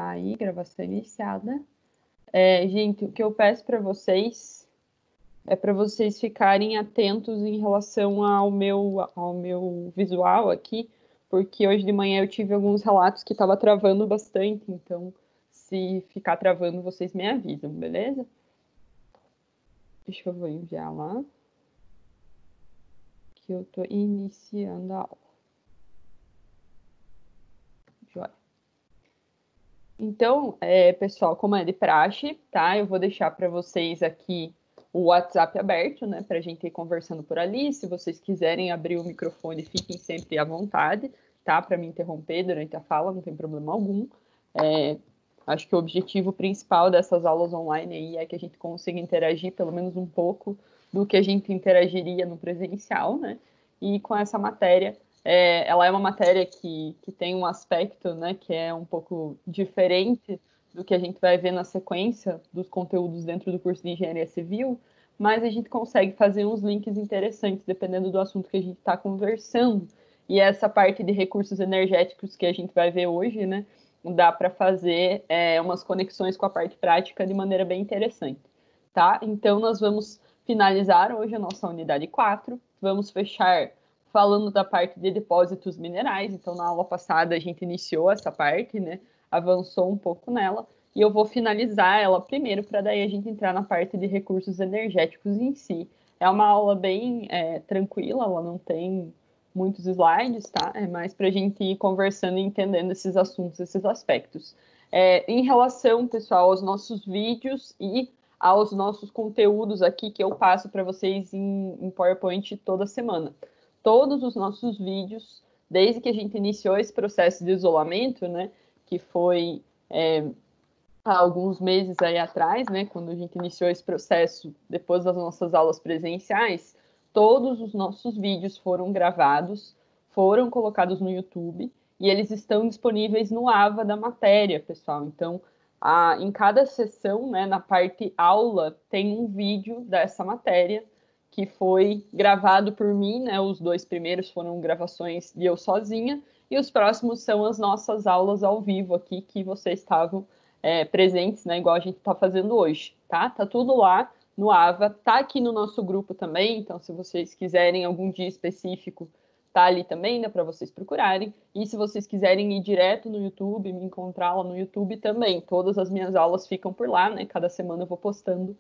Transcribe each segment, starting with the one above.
Aí, gravação iniciada. Gente, o que eu peço para vocês é para vocês ficarem atentos em relação ao meu visual aqui, porque hoje de manhã eu tive alguns relatos que estava travando bastante, então se ficar travando, vocês me avisam, beleza? Deixa eu enviar lá, que eu estou iniciando a aula. Joia. Então, pessoal, como é de praxe, tá? Eu vou deixar para vocês aqui o WhatsApp aberto, né? Para a gente ir conversando por ali. Se vocês quiserem abrir o microfone, fiquem sempre à vontade, tá? Para me interromper durante a fala, não tem problema algum. Acho que o objetivo principal dessas aulas online aí é que a gente consiga interagir pelo menos um pouco do que a gente interagiria no presencial, né? E com essa matéria, ela é uma matéria que tem um aspecto, né, que é um pouco diferente do que a gente vai ver na sequência dos conteúdos dentro do curso de Engenharia Civil, mas a gente consegue fazer uns links interessantes dependendo do assunto que a gente está conversando. E essa parte de recursos energéticos que a gente vai ver hoje, né, dá para fazer umas conexões com a parte prática de maneira bem interessante, tá? Então, nós vamos finalizar hoje a nossa unidade 4, vamos fechar falando da parte de depósitos minerais. Então, na aula passada, a gente iniciou essa parte, né? Avançou um pouco nela, e eu vou finalizar ela primeiro, para daí a gente entrar na parte de recursos energéticos em si. É uma aula bem tranquila, ela não tem muitos slides, tá? É mais para a gente ir conversando e entendendo esses assuntos, esses aspectos. Em relação, pessoal, aos nossos vídeos e aos nossos conteúdos aqui que eu passo para vocês em PowerPoint toda semana. Todos os nossos vídeos, desde que a gente iniciou esse processo de isolamento, né, que foi há alguns meses aí atrás, né, quando a gente iniciou esse processo depois das nossas aulas presenciais, todos os nossos vídeos foram gravados, foram colocados no YouTube e eles estão disponíveis no AVA da matéria, pessoal. Então, em cada sessão, né, na parte aula, tem um vídeo dessa matéria que foi gravado por mim, né? Os 2 primeiros foram gravações de eu sozinha e os próximos são as nossas aulas ao vivo aqui que vocês estavam presentes, né? Igual a gente está fazendo hoje, tá? Tá tudo lá no AVA, tá aqui no nosso grupo também, então se vocês quiserem algum dia específico, tá ali também, dá para vocês procurarem. E se vocês quiserem ir direto no YouTube, me encontrar lá no YouTube também, todas as minhas aulas ficam por lá, né? Cada semana eu vou postando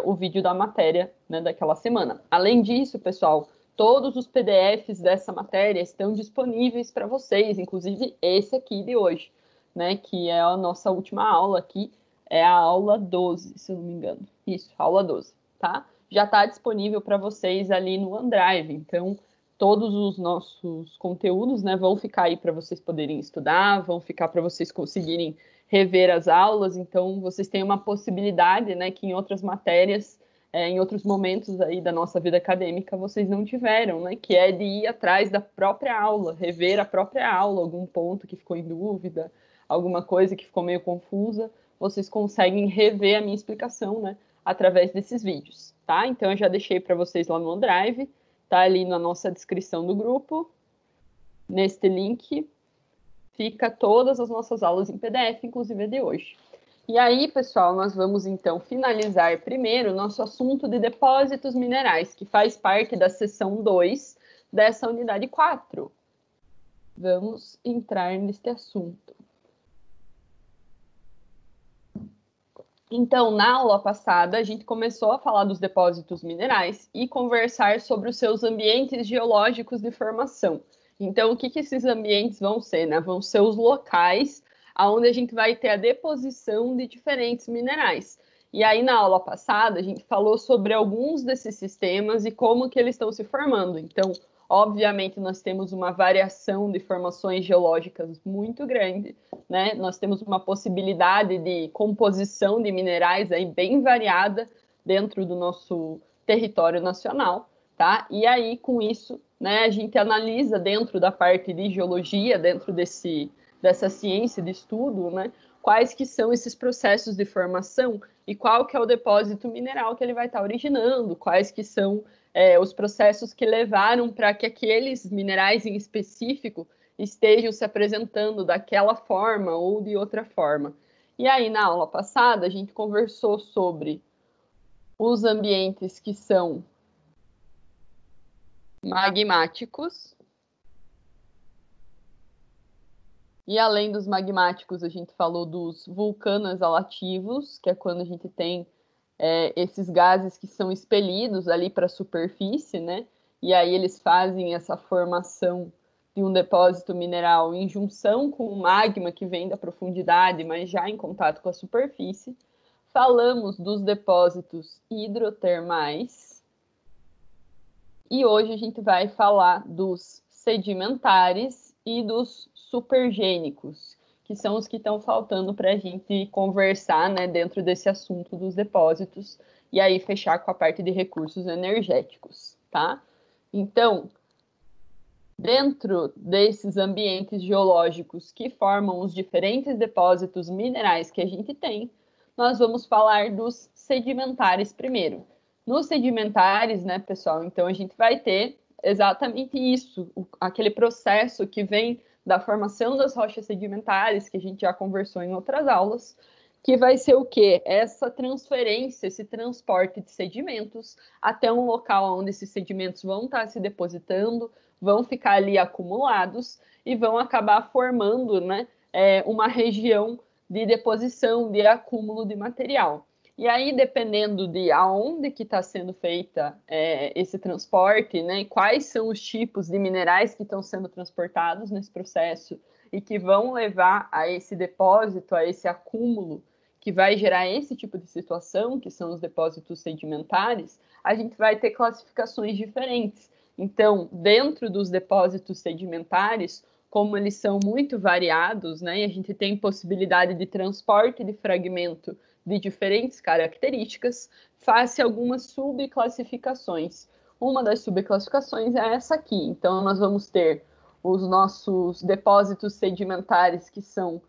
o vídeo da matéria, né, daquela semana. Além disso, pessoal, todos os PDFs dessa matéria estão disponíveis para vocês, inclusive esse aqui de hoje, né, que é a nossa última aula aqui, é a aula 12, se eu não me engano. Isso, aula 12, tá? Já está disponível para vocês ali no OneDrive, então todos os nossos conteúdos, né, vão ficar aí para vocês poderem estudar, vão ficar para vocês conseguirem rever as aulas, então vocês têm uma possibilidade, né, que em outras matérias, em outros momentos aí da nossa vida acadêmica, vocês não tiveram, né, que é de ir atrás da própria aula, rever a própria aula, algum ponto que ficou em dúvida, alguma coisa que ficou meio confusa, vocês conseguem rever a minha explicação, né, através desses vídeos, tá? Então eu já deixei para vocês lá no OneDrive, tá ali na nossa descrição do grupo, neste link, fica todas as nossas aulas em PDF, inclusive a de hoje. E aí, pessoal, nós vamos então finalizar primeiro o nosso assunto de depósitos minerais, que faz parte da seção 2 dessa unidade 4. Vamos entrar neste assunto. Então, na aula passada, a gente começou a falar dos depósitos minerais e conversar sobre os seus ambientes geológicos de formação. Então, o que esses ambientes vão ser, né? Vão ser os locais onde a gente vai ter a deposição de diferentes minerais. E aí, na aula passada, a gente falou sobre alguns desses sistemas e como que eles estão se formando. Então, obviamente, nós temos uma variação de formações geológicas muito grande, né? Nós temos uma possibilidade de composição de minerais aí bem variada dentro do nosso território nacional, tá? E aí, com isso, né, a gente analisa dentro da parte de geologia, dentro dessa ciência de estudo, né, quais que são esses processos de formação e qual que é o depósito mineral que ele vai estar originando, quais que são os processos que levaram para que aqueles minerais em específico estejam se apresentando daquela forma ou de outra forma. E aí, na aula passada, a gente conversou sobre os ambientes que são magmáticos. E além dos magmáticos, a gente falou dos vulcanos exalativos, que é quando a gente tem esses gases que são expelidos ali para a superfície, né? E aí eles fazem essa formação de um depósito mineral em junção com o magma que vem da profundidade, mas já em contato com a superfície. Falamos dos depósitos hidrotermais. E hoje a gente vai falar dos sedimentares e dos supergênicos, que são os que estão faltando para a gente conversar, né, dentro desse assunto dos depósitos, e aí fechar com a parte de recursos energéticos, tá? Então, dentro desses ambientes geológicos que formam os diferentes depósitos minerais que a gente tem, nós vamos falar dos sedimentares primeiro. Nos sedimentares, né, pessoal, então a gente vai ter exatamente isso, aquele processo que vem da formação das rochas sedimentares, que a gente já conversou em outras aulas, que vai ser o quê? Essa transferência, esse transporte de sedimentos até um local onde esses sedimentos vão estar se depositando, vão ficar ali acumulados e vão acabar formando, né, uma região de deposição, de acúmulo de material. E aí, dependendo de aonde que está sendo feita esse transporte, né, e quais são os tipos de minerais que estão sendo transportados nesse processo e que vão levar a esse depósito, a esse acúmulo, que vai gerar esse tipo de situação, que são os depósitos sedimentares, a gente vai ter classificações diferentes. Então, dentro dos depósitos sedimentares, como eles são muito variados, né, e a gente tem possibilidade de transporte de fragmento de diferentes características, faz-se algumas subclassificações. Uma das subclassificações é essa aqui. Então, nós vamos ter os nossos depósitos sedimentares que são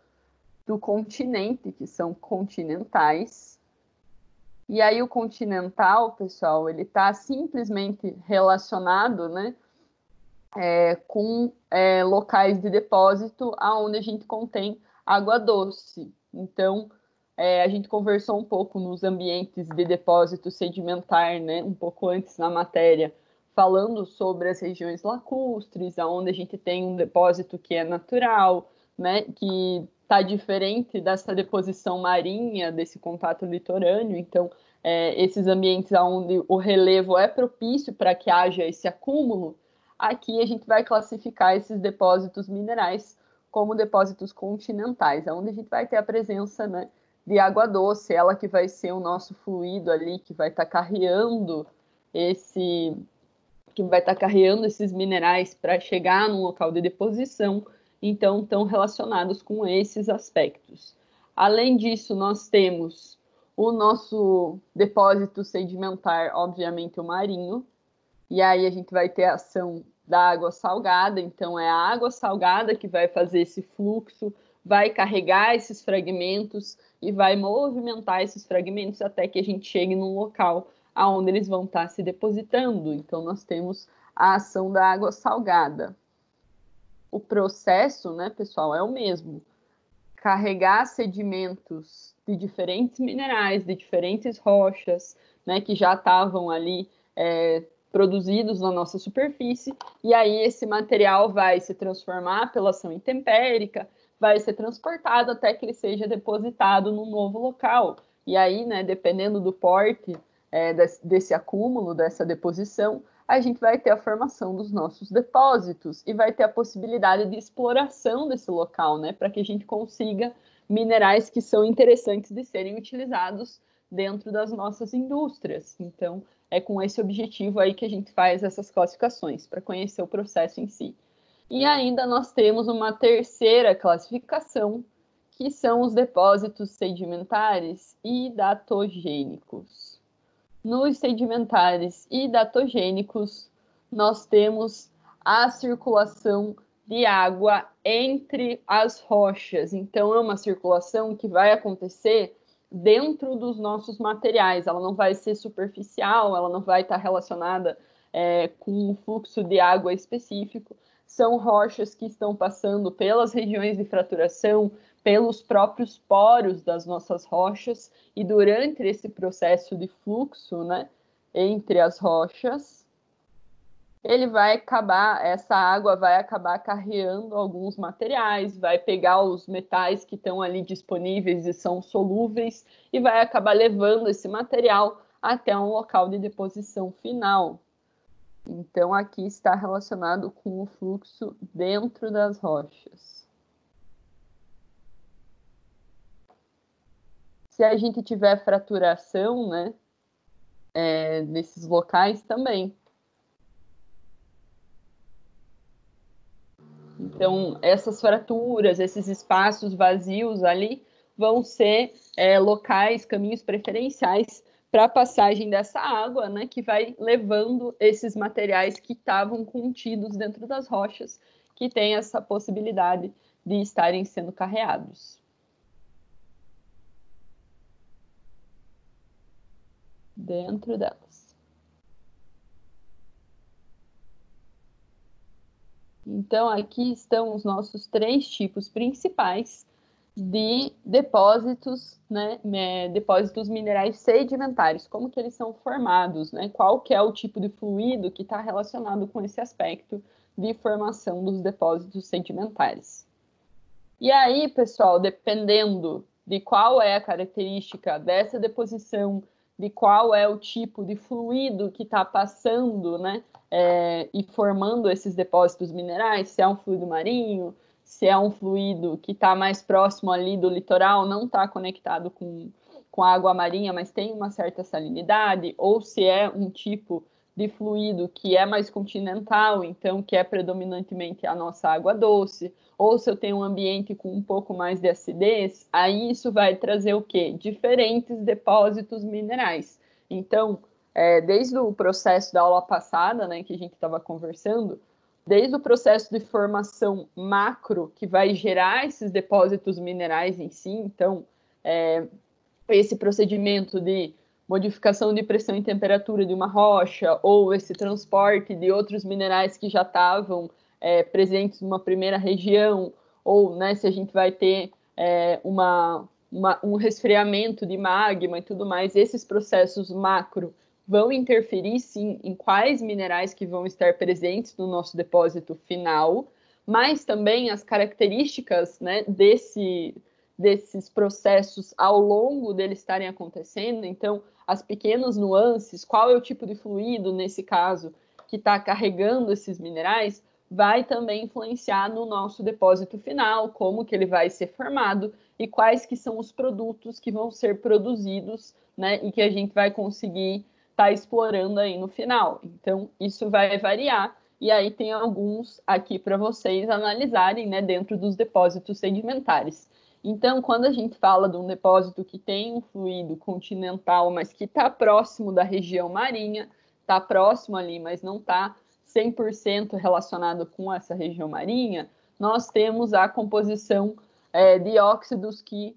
do continente, que são continentais. E aí o continental, pessoal, ele está simplesmente relacionado, né, com locais de depósito aonde a gente contém água doce. Então, a gente conversou um pouco nos ambientes de depósito sedimentar, né, um pouco antes na matéria, falando sobre as regiões lacustres, aonde a gente tem um depósito que é natural, né, que está diferente dessa deposição marinha, desse contato litorâneo. Então, esses ambientes onde o relevo é propício para que haja esse acúmulo, aqui a gente vai classificar esses depósitos minerais como depósitos continentais, onde a gente vai ter a presença, né, de água doce, ela que vai ser o nosso fluido ali, que vai estar carreando esses minerais para chegar num local de deposição, então estão relacionados com esses aspectos. Além disso, nós temos o nosso depósito sedimentar, obviamente o marinho, e aí a gente vai ter a ação da água salgada, então é a água salgada que vai fazer esse fluxo, vai carregar esses fragmentos e vai movimentar esses fragmentos até que a gente chegue num local aonde eles vão estar se depositando. Então nós temos a ação da água salgada. O processo, né, pessoal, é o mesmo. Carregar sedimentos de diferentes minerais, de diferentes rochas, né, que já estavam ali produzidos na nossa superfície, e aí esse material vai se transformar pela ação intempérica, vai ser transportado até que ele seja depositado num novo local. E aí, né, dependendo do porte desse acúmulo, dessa deposição, a gente vai ter a formação dos nossos depósitos e vai ter a possibilidade de exploração desse local, né, para que a gente consiga minerais que são interessantes de serem utilizados dentro das nossas indústrias. Então, é com esse objetivo aí que a gente faz essas classificações, para conhecer o processo em si. E ainda nós temos uma terceira classificação, que são os depósitos sedimentares e datogênicos. Nos sedimentares e datogênicos, nós temos a circulação de água entre as rochas. Então, é uma circulação que vai acontecer dentro dos nossos materiais. Ela não vai ser superficial, ela não vai estar relacionada com um fluxo de água específico. são rochas que estão passando pelas regiões de fraturação, pelos próprios poros das nossas rochas, e durante esse processo de fluxo, né, entre as rochas, essa água vai acabar carreando alguns materiais, vai pegar os metais que estão ali disponíveis e são solúveis, e vai acabar levando esse material até um local de deposição final. Então, aqui está relacionado com o fluxo dentro das rochas. Se a gente tiver fraturação, né, nesses locais também. Então, essas fraturas, esses espaços vazios ali, vão ser locais, caminhos preferenciais para a passagem dessa água, né, que vai levando esses materiais que estavam contidos dentro das rochas, que tem essa possibilidade de estarem sendo carreados. Dentro delas. Então, aqui estão os nossos 3 tipos principais de depósitos, né, depósitos minerais sedimentares. Como que eles são formados, né? Qual que é o tipo de fluido que está relacionado com esse aspecto de formação dos depósitos sedimentares. E aí, pessoal, dependendo de qual é a característica dessa deposição, de qual é o tipo de fluido que está passando, né, e formando esses depósitos minerais, se é um fluido marinho, se é um fluido que está mais próximo ali do litoral, não está conectado com a água marinha, mas tem uma certa salinidade, ou se é um tipo de fluido que é mais continental, então que é predominantemente a nossa água doce, ou se eu tenho um ambiente com um pouco mais de acidez, aí isso vai trazer o quê? Diferentes depósitos minerais. Então, desde o processo da aula passada, né, que a gente estava conversando, desde o processo de formação macro, que vai gerar esses depósitos minerais em si, então, esse procedimento de modificação de pressão e temperatura de uma rocha, ou esse transporte de outros minerais que já estavam presentes numa primeira região, ou, né, se a gente vai ter um resfriamento de magma e tudo mais, esses processos macro vão interferir, sim, em quais minerais que vão estar presentes no nosso depósito final, mas também as características, né, desses processos ao longo deles estarem acontecendo. Então, as pequenas nuances, qual é o tipo de fluido, nesse caso, que está carregando esses minerais, vai também influenciar no nosso depósito final, como que ele vai ser formado e quais que são os produtos que vão ser produzidos, né, e que a gente vai conseguir estar explorando aí no final. Então, isso vai variar, e aí tem alguns aqui para vocês analisarem, né, dentro dos depósitos sedimentares. Então, quando a gente fala de um depósito que tem um fluido continental, mas que está próximo da região marinha, está próximo ali, mas não está 100% relacionado com essa região marinha, nós temos a composição de óxidos que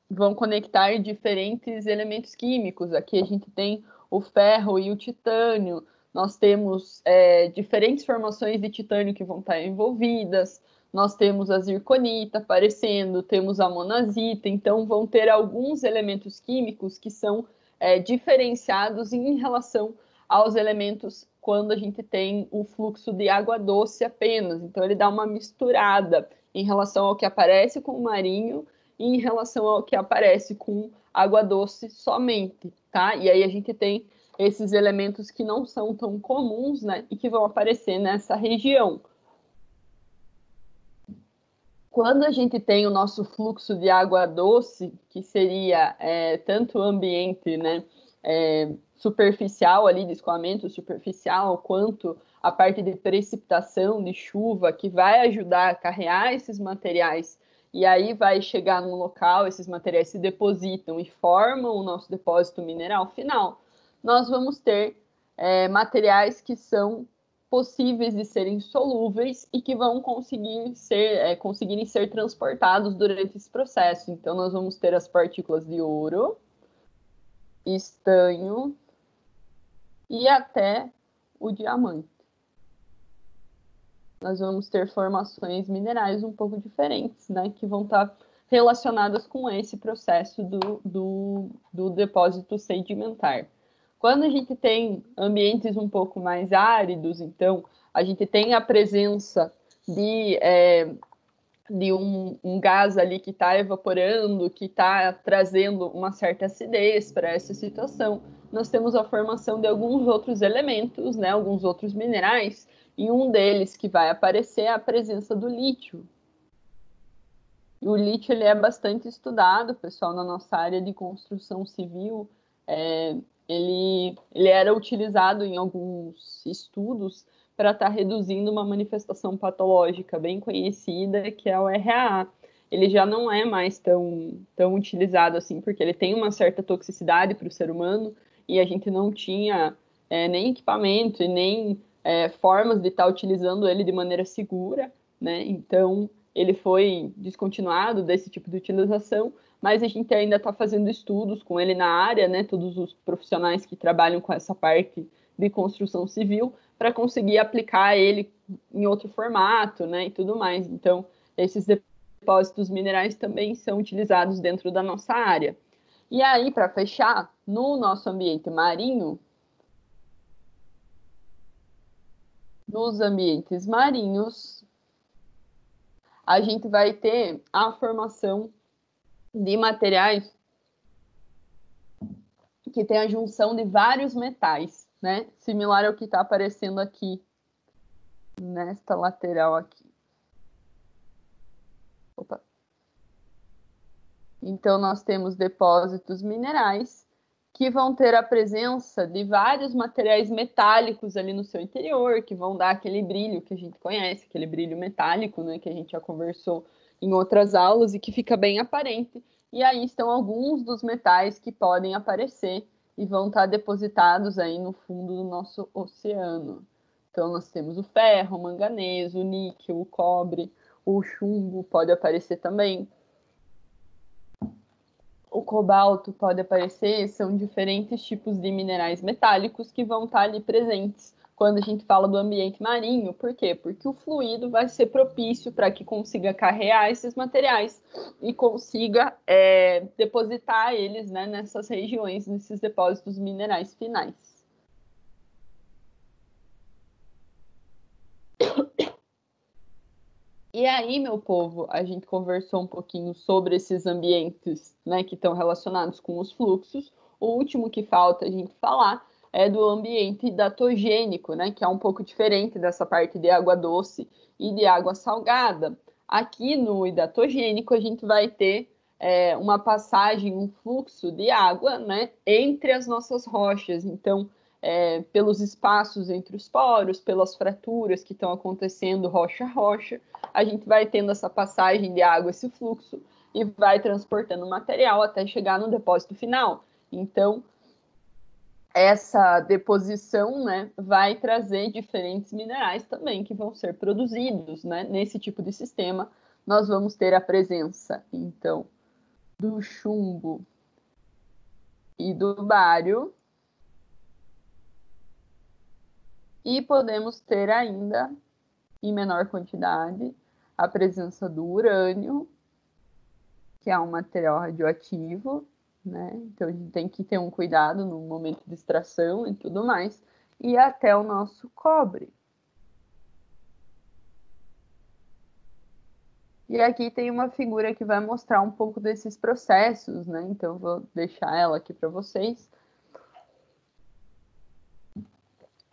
vão conectar diferentes elementos químicos. Aqui a gente tem o ferro e o titânio, nós temos diferentes formações de titânio que vão estar envolvidas, nós temos a zirconita aparecendo, temos a monazita, então vão ter alguns elementos químicos que são diferenciados em relação aos elementos quando a gente tem o fluxo de água doce apenas. Então ele dá uma misturada em relação ao que aparece com o marinho e em relação ao que aparece com água doce somente, tá? E aí a gente tem esses elementos que não são tão comuns, né, e que vão aparecer nessa região. Quando a gente tem o nosso fluxo de água doce, que seria tanto o ambiente, né, superficial ali, de escoamento superficial, quanto a parte de precipitação, de chuva, que vai ajudar a carregar esses materiais, e aí vai chegar no local, esses materiais se depositam e formam o nosso depósito mineral final, nós vamos ter materiais que são possíveis de serem solúveis e que vão conseguirem ser transportados durante esse processo. Então, nós vamos ter as partículas de ouro, estanho e até o diamante. Nós vamos ter formações minerais um pouco diferentes, né, que vão estar relacionadas com esse processo do depósito sedimentar. Quando a gente tem ambientes um pouco mais áridos, então, a gente tem a presença de um gás ali que está evaporando, que está trazendo uma certa acidez para essa situação. Nós temos a formação de alguns outros elementos, né, alguns outros minerais, e um deles que vai aparecer é a presença do lítio. E o lítio ele é bastante estudado, pessoal, na nossa área de construção civil. Ele era utilizado em alguns estudos para estar reduzindo uma manifestação patológica bem conhecida, que é o RAA. Ele já não é mais tão utilizado assim, porque ele tem uma certa toxicidade para o ser humano, e a gente não tinha nem equipamento e nem formas de estar utilizando ele de maneira segura, né? Então, ele foi descontinuado desse tipo de utilização, mas a gente ainda está fazendo estudos com ele na área, né? Todos os profissionais que trabalham com essa parte de construção civil, para conseguir aplicar ele em outro formato, né? E tudo mais. Então, esses depósitos minerais também são utilizados dentro da nossa área. E aí, para fechar, no nosso ambiente marinho, nos ambientes marinhos, a gente vai ter a formação de materiais que tem a junção de vários metais, né? Similar ao que está aparecendo aqui, nesta lateral aqui. Opa. Então, nós temos depósitos minerais que vão ter a presença de vários materiais metálicos ali no seu interior, que vão dar aquele brilho que a gente conhece, aquele brilho metálico, né, que a gente já conversou em outras aulas e que fica bem aparente. E aí estão alguns dos metais que podem aparecer e vão estar depositados aí no fundo do nosso oceano. Então, nós temos o ferro, o manganês, o níquel, o cobre, o chumbo pode aparecer também. O cobalto pode aparecer, são diferentes tipos de minerais metálicos que vão estar ali presentes quando a gente fala do ambiente marinho. Por quê? Porque o fluido vai ser propício para que consiga carregar esses materiais e consiga depositar eles, né, nessas regiões, nesses depósitos minerais finais. E aí, meu povo, a gente conversou um pouquinho sobre esses ambientes, né, que estão relacionados com os fluxos. O último que falta a gente falar é do ambiente hidatogênico, né, que é um pouco diferente dessa parte de água doce e de água salgada. Aqui no hidatogênico a gente vai ter uma passagem, um fluxo de água, né, entre as nossas rochas. Então, pelos espaços entre os poros, pelas fraturas que estão acontecendo rocha a rocha, a gente vai tendo essa passagem de água, esse fluxo, e vai transportando o material até chegar no depósito final. Então, essa deposição, né, vai trazer diferentes minerais também que vão ser produzidos, né? Nesse tipo de sistema, nós vamos ter a presença, então, do chumbo e do bário, e podemos ter ainda, em menor quantidade, a presença do urânio, que é um material radioativo, né? Então a gente tem que ter um cuidado no momento de extração e tudo mais, e até o nosso cobre. E aqui tem uma figura que vai mostrar um pouco desses processos, né? Então eu vou deixar ela aqui para vocês.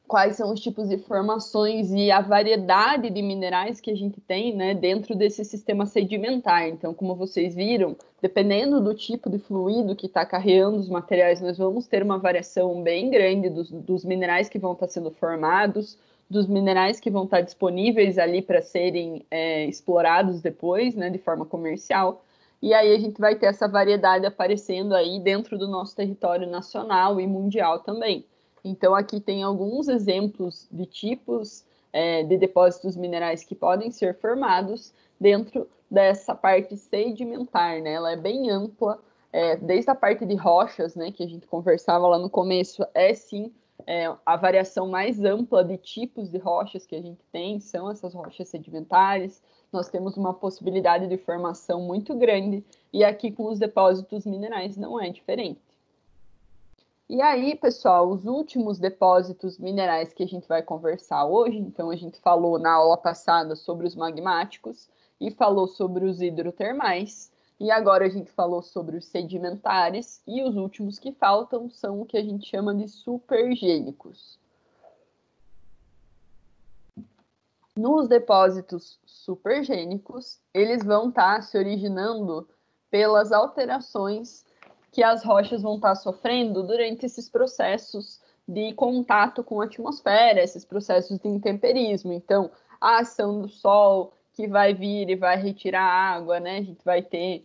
Quais são os tipos de formações e a variedade de minerais que a gente tem, né, dentro desse sistema sedimentar. Então, como vocês viram, dependendo do tipo de fluido que está carregando os materiais, nós vamos ter uma variação bem grande dos minerais que vão estar sendo formados, dos minerais que vão estar disponíveis ali para serem explorados depois, né, de forma comercial. E aí a gente vai ter essa variedade aparecendo aí dentro do nosso território nacional e mundial também. Então, aqui tem alguns exemplos de tipos de depósitos minerais que podem ser formados dentro dessa parte sedimentar, né? Ela é bem ampla, desde a parte de rochas, né, que a gente conversava lá no começo, sim a variação mais ampla de tipos de rochas que a gente tem são essas rochas sedimentares. Nós temos uma possibilidade de formação muito grande, e aqui com os depósitos minerais não é diferente. E aí, pessoal, os últimos depósitos minerais que a gente vai conversar hoje, então a gente falou na aula passada sobre os magmáticos e falou sobre os hidrotermais, e agora a gente falou sobre os sedimentares, e os últimos que faltam são o que a gente chama de supergênicos. Nos depósitos supergênicos, eles vão estar se originando pelas alterações que as rochas vão estar sofrendo durante esses processos de contato com a atmosfera, esses processos de intemperismo. Então, a ação do sol que vai vir e vai retirar a água, né? A gente vai ter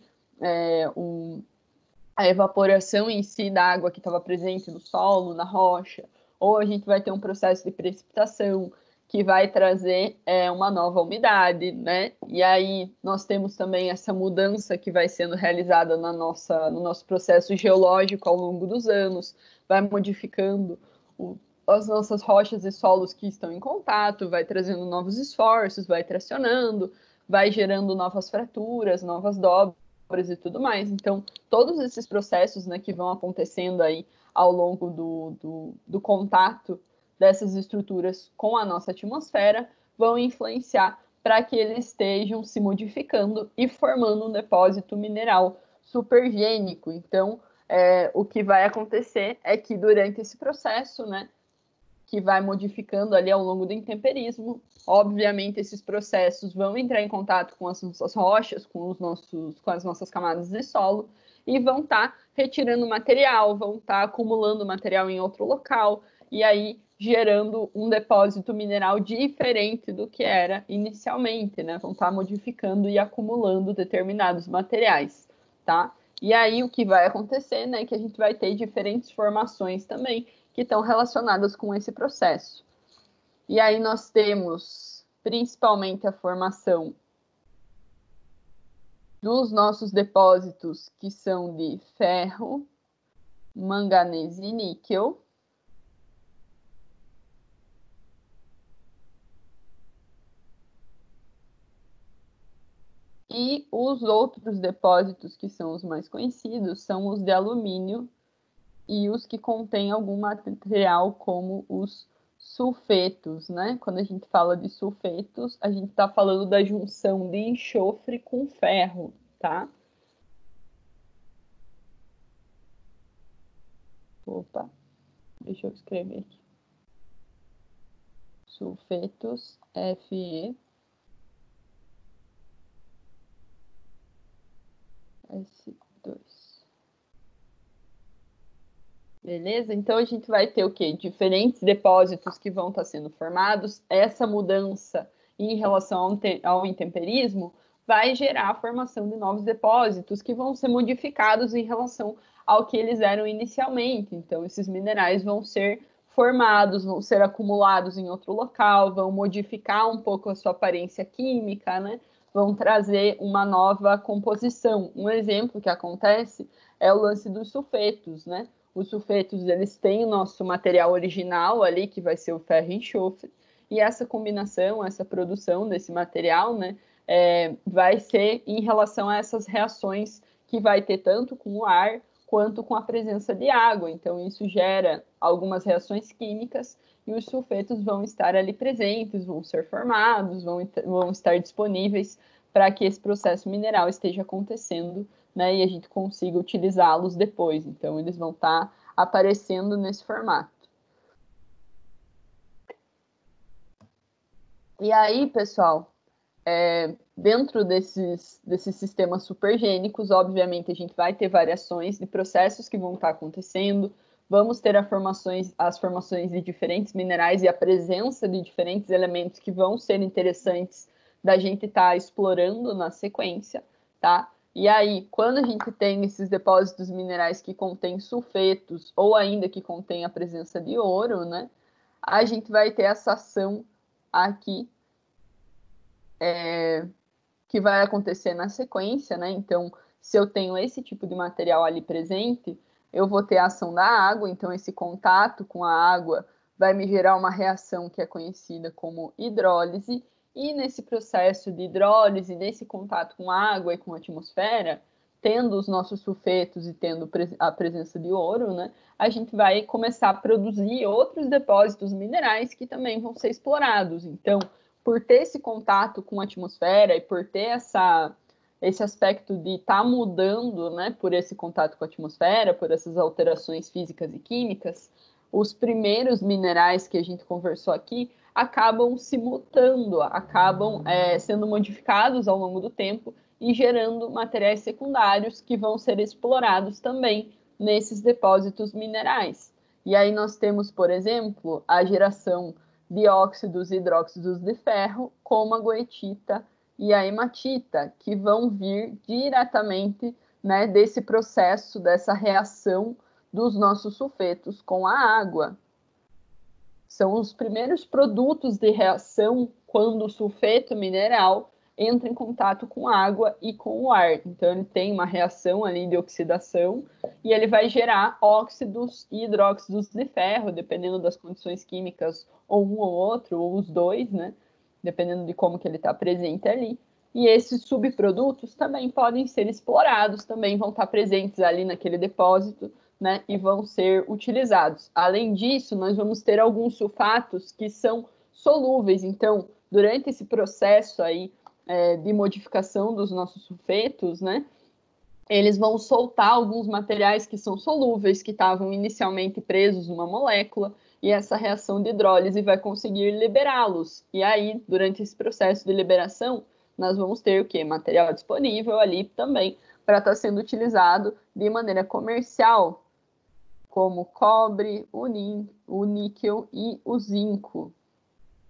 a evaporação em si da água que estava presente no solo, na rocha, ou a gente vai ter um processo de precipitação que vai trazer uma nova umidade, né? E aí nós temos também essa mudança que vai sendo realizada no nosso processo geológico ao longo dos anos, vai modificando as nossas rochas e solos que estão em contato, vai trazendo novos esforços, vai tracionando, vai gerando novas fraturas, novas dobras e tudo mais. Então, todos esses processos, né, que vão acontecendo aí ao longo do contato dessas estruturas com a nossa atmosfera vão influenciar para que eles estejam se modificando e formando um depósito mineral supergênico. Então, o que vai acontecer é que durante esse processo, né, que vai modificando ali ao longo do intemperismo, obviamente esses processos vão entrar em contato com as nossas rochas, com as nossas camadas de solo, e vão estar retirando material, vão estar acumulando material em outro local, e aí gerando um depósito mineral diferente do que era inicialmente, né? Vão estar modificando e acumulando determinados materiais, tá? E aí o que vai acontecer, né, é que a gente vai ter diferentes formações também que estão relacionadas com esse processo. E aí nós temos principalmente a formação dos nossos depósitos, que são de ferro, manganês e níquel. E os outros depósitos, que são os mais conhecidos, são os de alumínio e os que contêm algum material, como os sulfetos, né? Quando a gente fala de sulfetos, a gente está falando da junção de enxofre com ferro, tá? Opa, deixa eu escrever aqui. Sulfetos, Fe, S2. Beleza? Então a gente vai ter o quê? Diferentes depósitos que vão estar sendo formados. Essa mudança em relação ao intemperismo vai gerar a formação de novos depósitos que vão ser modificados em relação ao que eles eram inicialmente. Então, esses minerais vão ser formados, vão ser acumulados em outro local, vão modificar um pouco a sua aparência química, né? Vão trazer uma nova composição. Um exemplo que acontece é o lance dos sulfetos, né? Os sulfetos, eles têm o nosso material original ali, que vai ser o ferro e enxofre, e essa combinação, essa produção desse material, né, vai ser em relação a essas reações que vai ter tanto com o ar quanto com a presença de água. Então, isso gera algumas reações químicas e os sulfetos vão estar ali presentes, vão ser formados, vão estar disponíveis para que esse processo mineral esteja acontecendo, né, e a gente consiga utilizá-los depois. Então, eles vão estar aparecendo nesse formato. E aí, pessoal, dentro desses sistemas supergênicos, obviamente, a gente vai ter variações de processos que vão estar acontecendo, vamos ter as formações de diferentes minerais e a presença de diferentes elementos que vão ser interessantes da gente estar explorando na sequência, tá? E aí, quando a gente tem esses depósitos minerais que contêm sulfetos ou ainda que contém a presença de ouro, né? A gente vai ter essa ação aqui que vai acontecer na sequência, né? Então, se eu tenho esse tipo de material ali presente, eu vou ter a ação da água, então esse contato com a água vai me gerar uma reação que é conhecida como hidrólise, e nesse processo de hidrólise, nesse contato com a água e com a atmosfera, tendo os nossos sulfetos e tendo a presença de ouro, né, a gente vai começar a produzir outros depósitos minerais que também vão ser explorados. Então, por ter esse contato com a atmosfera e por ter esse aspecto de estar mudando, né, por esse contato com a atmosfera, por essas alterações físicas e químicas, os primeiros minerais que a gente conversou aqui acabam se mutando, acabam sendo modificados ao longo do tempo e gerando materiais secundários que vão ser explorados também nesses depósitos minerais. E aí nós temos, por exemplo, a geração de óxidos e hidróxidos de ferro, como a goetita e a hematita, que vão vir diretamente, né, desse processo, dessa reação dos nossos sulfetos com a água. São os primeiros produtos de reação quando o sulfeto mineral entra em contato com a água e com o ar. Então, ele tem uma reação ali de oxidação e ele vai gerar óxidos e hidróxidos de ferro, dependendo das condições químicas, ou um ou outro, ou os dois, né? Dependendo de como que ele está presente ali. E esses subprodutos também podem ser explorados, também vão estar presentes ali naquele depósito, né, e vão ser utilizados. Além disso, nós vamos ter alguns sulfatos que são solúveis. Então, durante esse processo aí de modificação dos nossos sulfetos, né, eles vão soltar alguns materiais que são solúveis, que estavam inicialmente presos numa molécula, e essa reação de hidrólise vai conseguir liberá-los. E aí, durante esse processo de liberação, nós vamos ter o quê? Material disponível ali também para estar sendo utilizado de maneira comercial, como o cobre, o níquel e o zinco.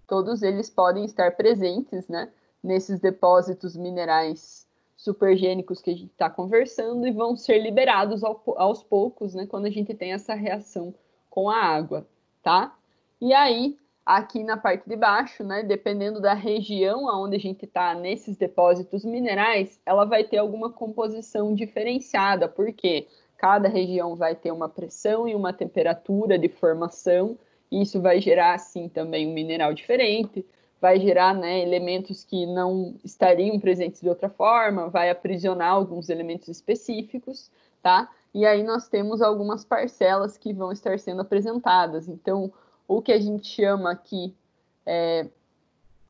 Todos eles podem estar presentes, né, nesses depósitos minerais supergênicos que a gente está conversando e vão ser liberados aos poucos, né, quando a gente tem essa reação com a água, tá? E aí, aqui na parte de baixo, né, dependendo da região onde a gente está nesses depósitos minerais, ela vai ter alguma composição diferenciada, porque cada região vai ter uma pressão e uma temperatura de formação, e isso vai gerar, assim, também um mineral diferente, vai gerar, né, elementos que não estariam presentes de outra forma, vai aprisionar alguns elementos específicos, tá? E aí nós temos algumas parcelas que vão estar sendo apresentadas. Então, o que a gente chama aqui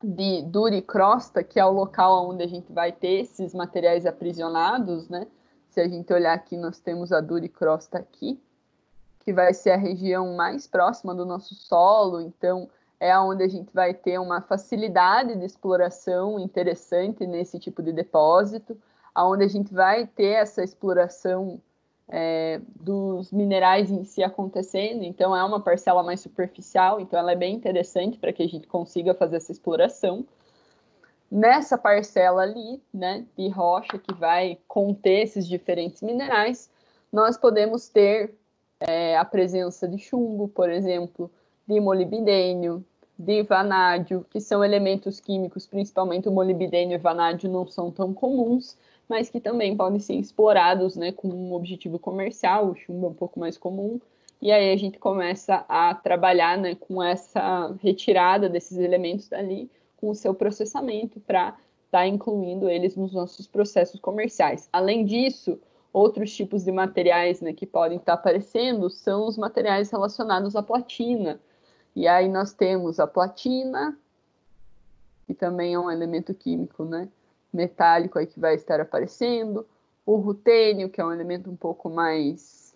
de duricrosta, que é o local onde a gente vai ter esses materiais aprisionados, né? Se a gente olhar aqui, nós temos a duricrosta aqui, que vai ser a região mais próxima do nosso solo, então é onde a gente vai ter uma facilidade de exploração interessante nesse tipo de depósito, onde a gente vai ter essa exploração dos minerais em si acontecendo, então é uma parcela mais superficial, então ela é bem interessante para que a gente consiga fazer essa exploração. Nessa parcela ali, né, de rocha que vai conter esses diferentes minerais, nós podemos ter a presença de chumbo, por exemplo, de molibdênio, de vanádio, que são elementos químicos, principalmente o molibdênio e vanádio não são tão comuns, mas que também podem ser explorados, né, com um objetivo comercial. O chumbo é um pouco mais comum, e aí a gente começa a trabalhar, né, com essa retirada desses elementos dali, com o seu processamento para estar incluindo eles nos nossos processos comerciais. Além disso, outros tipos de materiais, né, que podem estar aparecendo são os materiais relacionados à platina. E aí nós temos a platina, que também é um elemento químico, né, metálico aí que vai estar aparecendo, o rutênio, que é um elemento um pouco mais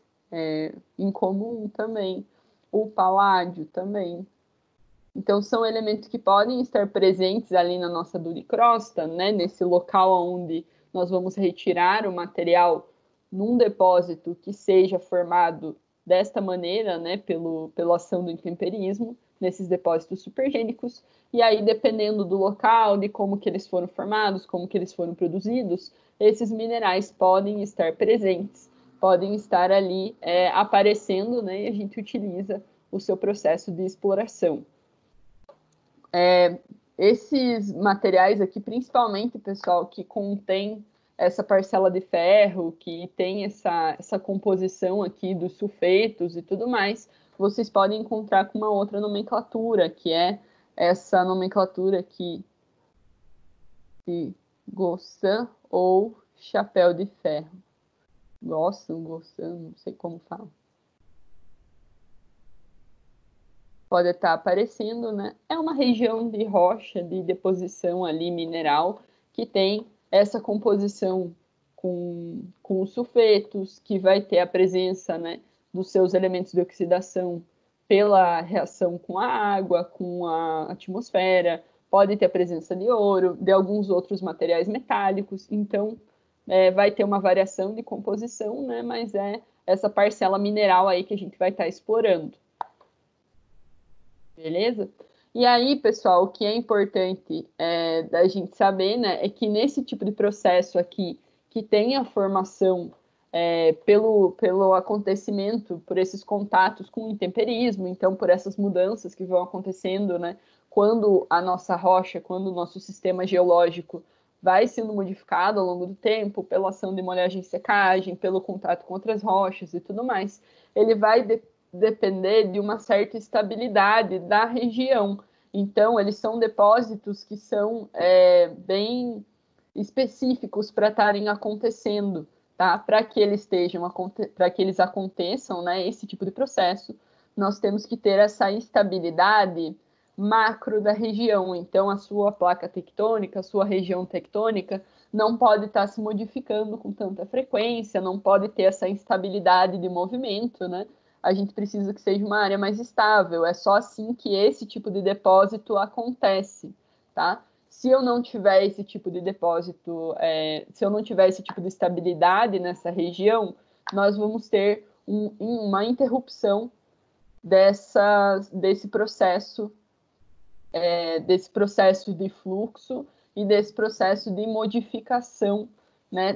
incomum também, o paládio também. Então, são elementos que podem estar presentes ali na nossa duricrosta, né, nesse local onde nós vamos retirar o material num depósito que seja formado desta maneira, né, pela ação do intemperismo, nesses depósitos supergênicos, e aí, dependendo do local, de como que eles foram formados, como que eles foram produzidos, esses minerais podem estar presentes, podem estar ali aparecendo, né, e a gente utiliza o seu processo de exploração. Esses materiais aqui, principalmente, pessoal, que contém essa parcela de ferro, que tem essa composição aqui dos sulfetos e tudo mais, vocês podem encontrar com uma outra nomenclatura, que é essa nomenclatura aqui de Gossan ou chapéu de ferro. Gossan, não sei como fala. Pode estar aparecendo, né? É uma região de rocha, de deposição ali mineral, que tem essa composição com os sulfetos, que vai ter a presença, né, dos seus elementos de oxidação pela reação com a água, com a atmosfera, pode ter a presença de ouro, de alguns outros materiais metálicos, então vai ter uma variação de composição, né, mas é essa parcela mineral aí que a gente vai estar explorando. Beleza? E aí, pessoal, o que é importante da gente saber, né, é que nesse tipo de processo aqui, que tem a formação pelo acontecimento, por esses contatos com o intemperismo, então por essas mudanças que vão acontecendo, né, quando a nossa rocha, quando o nosso sistema geológico vai sendo modificado ao longo do tempo, pela ação de molhagem e secagem, pelo contato com outras rochas e tudo mais, ele vai depender de uma certa estabilidade da região. Então, eles são depósitos que são bem específicos para estarem acontecendo, tá? Para que eles aconteçam, né, esse tipo de processo, nós temos que ter essa estabilidade macro da região. Então, a sua placa tectônica, a sua região tectônica, não pode estar se modificando com tanta frequência, não pode ter essa instabilidade de movimento, né? A gente precisa que seja uma área mais estável. É só assim que esse tipo de depósito acontece, tá? Se eu não tiver esse tipo de depósito, se eu não tiver esse tipo de estabilidade nessa região, nós vamos ter uma interrupção desse processo de fluxo e desse processo de modificação, né,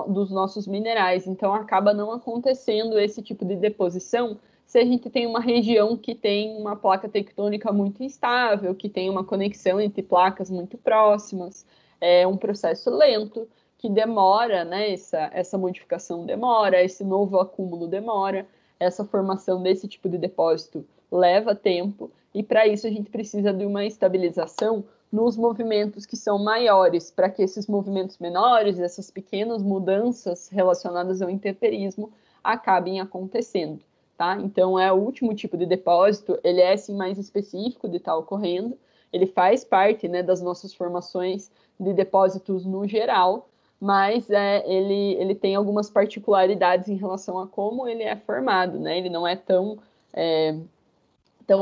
dos nossos minerais. Então, acaba não acontecendo esse tipo de deposição se a gente tem uma região que tem uma placa tectônica muito instável, que tem uma conexão entre placas muito próximas, é um processo lento, que demora, né, essa modificação demora, esse novo acúmulo demora, essa formação desse tipo de depósito leva tempo, e para isso a gente precisa de uma estabilização nos movimentos que são maiores, para que esses movimentos menores, essas pequenas mudanças relacionadas ao intemperismo, acabem acontecendo, tá? Então, é o último tipo de depósito, ele é, sim, mais específico de estar ocorrendo, ele faz parte, né, das nossas formações de depósitos no geral, mas ele tem algumas particularidades em relação a como ele é formado, né? Ele não é tão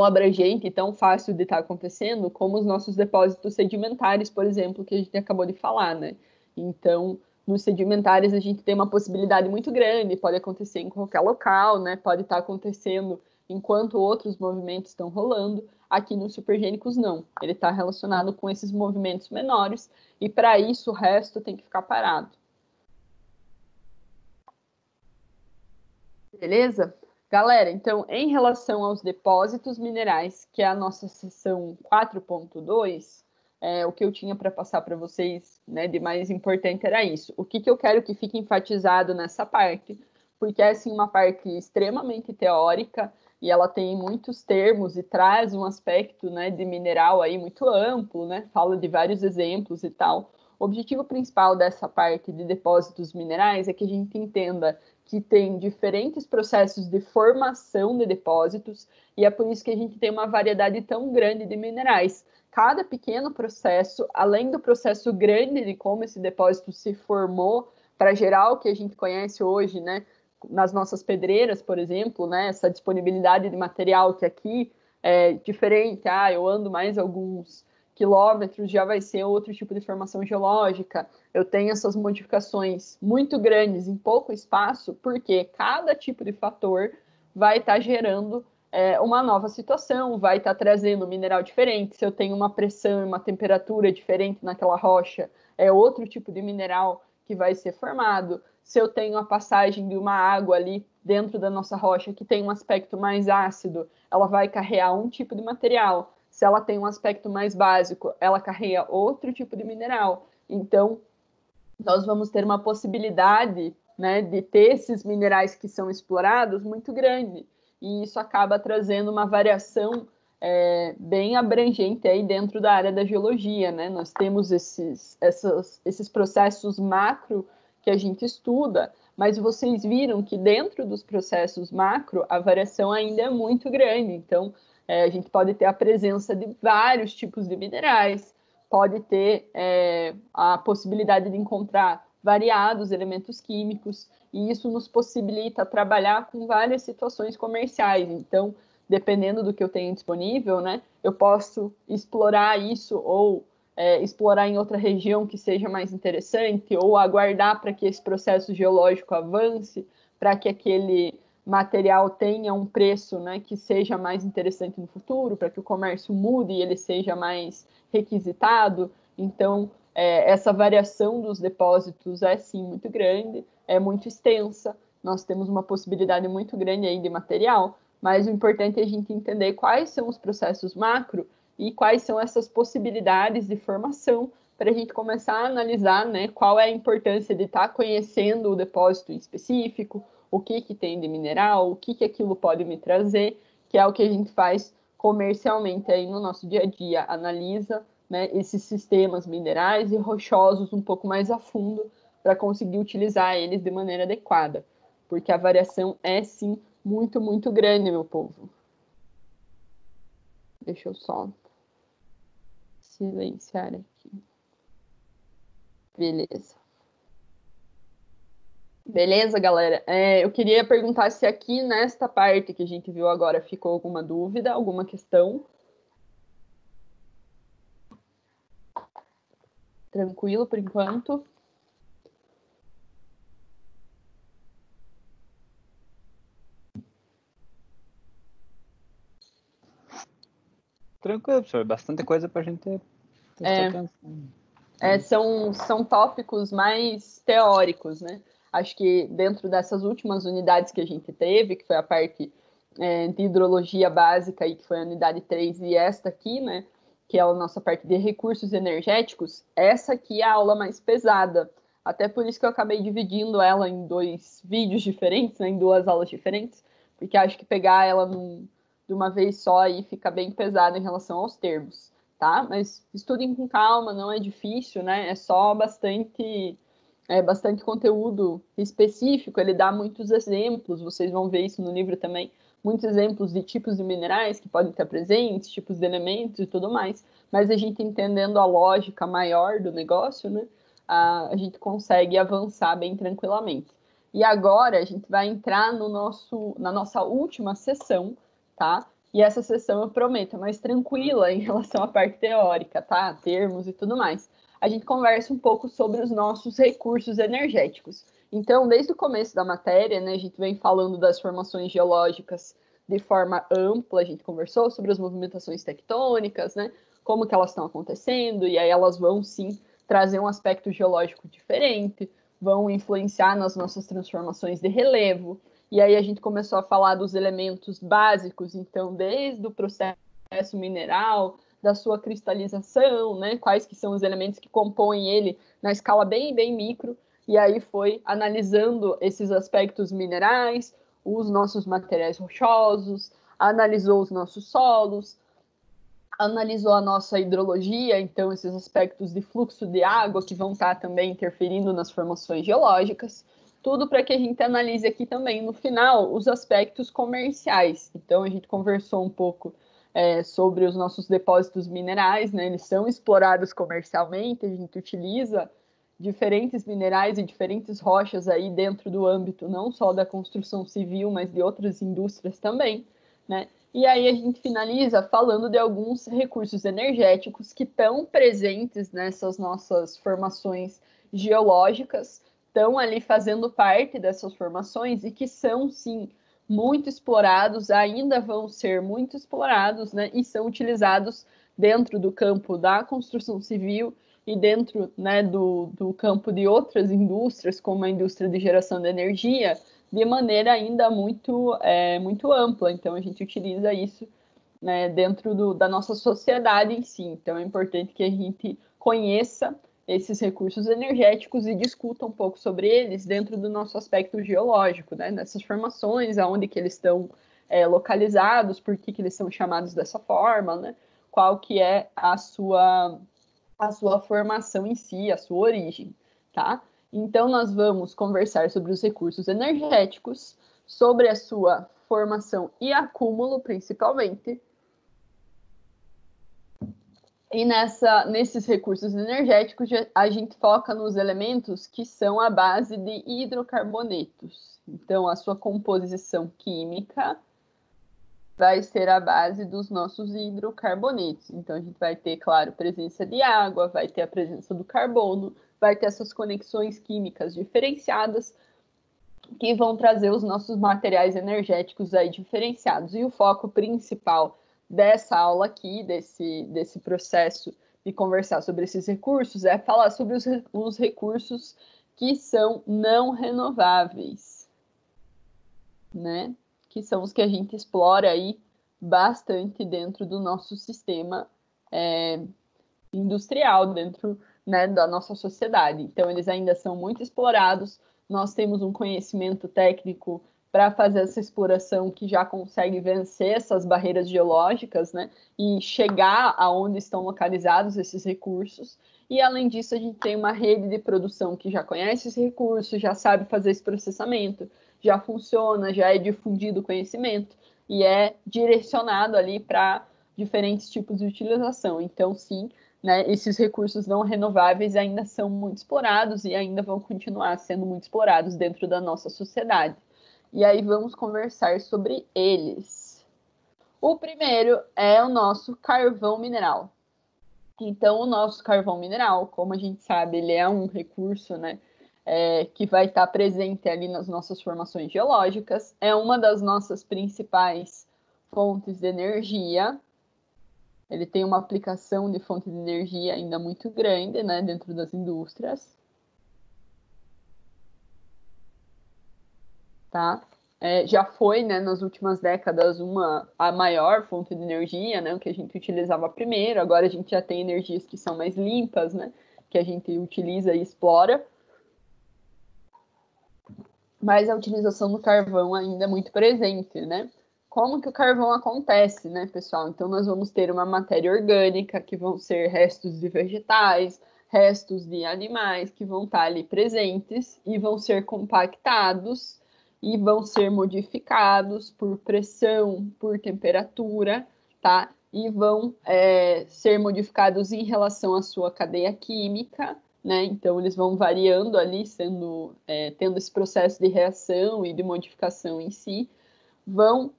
abrangente e tão fácil de estar acontecendo como os nossos depósitos sedimentares, por exemplo, que a gente acabou de falar, né? Então, nos sedimentares a gente tem uma possibilidade muito grande, pode acontecer em qualquer local, né? Pode estar acontecendo enquanto outros movimentos estão rolando. Aqui nos supergênicos não, ele está relacionado com esses movimentos menores e para isso o resto tem que ficar parado. Beleza? Galera, então, em relação aos depósitos minerais, que é a nossa seção 4.2, o que eu tinha para passar para vocês, né, de mais importante era isso. O que eu quero que fique enfatizado nessa parte, porque é, assim, uma parte extremamente teórica, e ela tem muitos termos e traz um aspecto, né, de mineral aí muito amplo, né, fala de vários exemplos e tal. O objetivo principal dessa parte de depósitos minerais é que a gente entenda que tem diferentes processos de formação de depósitos, e é por isso que a gente tem uma variedade tão grande de minerais. Cada pequeno processo, além do processo grande de como esse depósito se formou para gerar o que a gente conhece hoje, né, nas nossas pedreiras, por exemplo, né, essa disponibilidade de material que aqui é diferente, eu ando mais alguns quilômetros, já vai ser outro tipo de formação geológica. Eu tenho essas modificações muito grandes em pouco espaço, porque cada tipo de fator vai estar gerando uma nova situação, vai estar trazendo um mineral diferente. Se eu tenho uma pressão e uma temperatura diferente naquela rocha, é outro tipo de mineral que vai ser formado. Se eu tenho a passagem de uma água ali dentro da nossa rocha que tem um aspecto mais ácido, ela vai carregar um tipo de material. Se ela tem um aspecto mais básico, ela carrega outro tipo de mineral. Então, nós vamos ter uma possibilidade, né, de ter esses minerais que são explorados muito grande. E isso acaba trazendo uma variação bem abrangente aí dentro da área da geologia, né? Nós temos esses processos macro que a gente estuda, mas vocês viram que dentro dos processos macro a variação ainda é muito grande. Então, a gente pode ter a presença de vários tipos de minerais, pode ter a possibilidade de encontrar variados elementos químicos, e isso nos possibilita trabalhar com várias situações comerciais. Então, dependendo do que eu tenho disponível, né, eu posso explorar isso ou explorar em outra região que seja mais interessante, ou aguardar para que esse processo geológico avance, para que aquele material tenha um preço, né, que seja mais interessante no futuro, para que o comércio mude e ele seja mais requisitado. Então, essa variação dos depósitos é sim muito grande, é muito extensa. Nós temos uma possibilidade muito grande aí de material, mas o importante é a gente entender quais são os processos macro e quais são essas possibilidades de formação para a gente começar a analisar, né, qual é a importância de estar conhecendo o depósito em específico, o que tem de mineral, o que aquilo pode me trazer, que é o que a gente faz comercialmente aí no nosso dia a dia, analisa, né, esses sistemas minerais e rochosos um pouco mais a fundo para conseguir utilizar eles de maneira adequada, porque a variação é sim muito, muito grande, meu povo. Deixa eu só silenciar aqui. Beleza. Beleza, galera? Eu queria perguntar se aqui nesta parte que a gente viu agora ficou alguma dúvida, alguma questão. Tranquilo por enquanto? Tranquilo, professor. Bastante coisa para a gente prestar atenção. São tópicos mais teóricos, né? Acho que dentro dessas últimas unidades que a gente teve, que foi a parte de hidrologia básica, e que foi a unidade 3, e esta aqui, né? Que é a nossa parte de recursos energéticos, essa aqui é a aula mais pesada. Até por isso que eu acabei dividindo ela em 2 vídeos diferentes, né, em 2 aulas diferentes, porque acho que pegar ela de uma vez só aí fica bem pesado em relação aos termos, tá? Mas estudem com calma, não é difícil, né? É só bastante conteúdo específico, ele dá muitos exemplos, vocês vão ver isso no livro também, muitos exemplos de tipos de minerais que podem estar presentes, tipos de elementos e tudo mais, mas a gente entendendo a lógica maior do negócio, né, a gente consegue avançar bem tranquilamente. E agora a gente vai entrar na nossa última sessão, tá? E essa sessão eu prometo é mais tranquila em relação à parte teórica, tá? Termos e tudo mais. A gente conversa um pouco sobre os nossos recursos energéticos. Então, desde o começo da matéria, né, a gente vem falando das formações geológicas de forma ampla, a gente conversou sobre as movimentações tectônicas, né, como que elas estão acontecendo, e aí elas vão, sim, trazer um aspecto geológico diferente, vão influenciar nas nossas transformações de relevo, e aí a gente começou a falar dos elementos básicos, então, desde o processo mineral, da sua cristalização, né? Quais que são os elementos que compõem ele na escala bem, bem micro, e aí foi analisando esses aspectos minerais, os nossos materiais rochosos, analisou os nossos solos, analisou a nossa hidrologia, então esses aspectos de fluxo de água que vão estar também interferindo nas formações geológicas, tudo para que a gente analise aqui também, no final, os aspectos comerciais. Então, a gente conversou um pouco sobre os nossos depósitos minerais, né? Eles são explorados comercialmente, a gente utiliza diferentes minerais e diferentes rochas aí dentro do âmbito não só da construção civil, mas de outras indústrias também, né? E aí a gente finaliza falando de alguns recursos energéticos que estão presentes nessas nossas formações geológicas, estão ali fazendo parte dessas formações e que são, sim, muito explorados, ainda vão ser muito explorados, né? E são utilizados dentro do campo da construção civil e dentro, né, do campo de outras indústrias, como a indústria de geração de energia, de maneira ainda muito ampla. Então, a gente utiliza isso, né, dentro da nossa sociedade em si. Então, é importante que a gente conheça esses recursos energéticos e discuta um pouco sobre eles dentro do nosso aspecto geológico, né? Nessas formações, aonde que eles estão localizados, por que eles são chamados dessa forma, né? Qual que é a sua formação em si, a sua origem, tá? Então, nós vamos conversar sobre os recursos energéticos, sobre a sua formação e acúmulo, principalmente. E nesses recursos energéticos, a gente foca nos elementos que são a base de hidrocarbonetos. Então, a sua composição química vai ser a base dos nossos hidrocarbonetos. Então, a gente vai ter, claro, presença de água, vai ter a presença do carbono, vai ter essas conexões químicas diferenciadas que vão trazer os nossos materiais energéticos aí diferenciados. E o foco principal dessa aula aqui, desse processo de conversar sobre esses recursos, é falar sobre os recursos que são não renováveis, né? Que são os que a gente explora aí bastante dentro do nosso sistema industrial, dentro, né, da nossa sociedade. Então, eles ainda são muito explorados, nós temos um conhecimento técnico para fazer essa exploração que já consegue vencer essas barreiras geológicas, né, e chegar aonde estão localizados esses recursos. E, além disso, a gente tem uma rede de produção que já conhece esse recurso, já sabe fazer esse processamento, já funciona, já é difundido o conhecimento e é direcionado ali para diferentes tipos de utilização. Então, sim, né, esses recursos não renováveis ainda são muito explorados e ainda vão continuar sendo muito explorados dentro da nossa sociedade. E aí vamos conversar sobre eles. O primeiro é o nosso carvão mineral. Então, o nosso carvão mineral, como a gente sabe, ele é um recurso, né, que vai estar presente ali nas nossas formações geológicas, é uma das nossas principais fontes de energia. Ele tem uma aplicação de fonte de energia ainda muito grande, né, dentro das indústrias. Tá? Já foi, né, nas últimas décadas, a maior fonte de energia, né, o que a gente utilizava primeiro. Agora a gente já tem energias que são mais limpas, né, que a gente utiliza e explora. Mas a utilização do carvão ainda é muito presente, né? Como que o carvão acontece, né, pessoal? Então, nós vamos ter uma matéria orgânica, que vão ser restos de vegetais, restos de animais, que vão estar ali presentes e vão ser compactados e vão ser modificados por pressão, por temperatura, tá? E vão ser modificados em relação à sua cadeia química, né? Então, eles vão variando ali, tendo esse processo de reação e de modificação em si, vão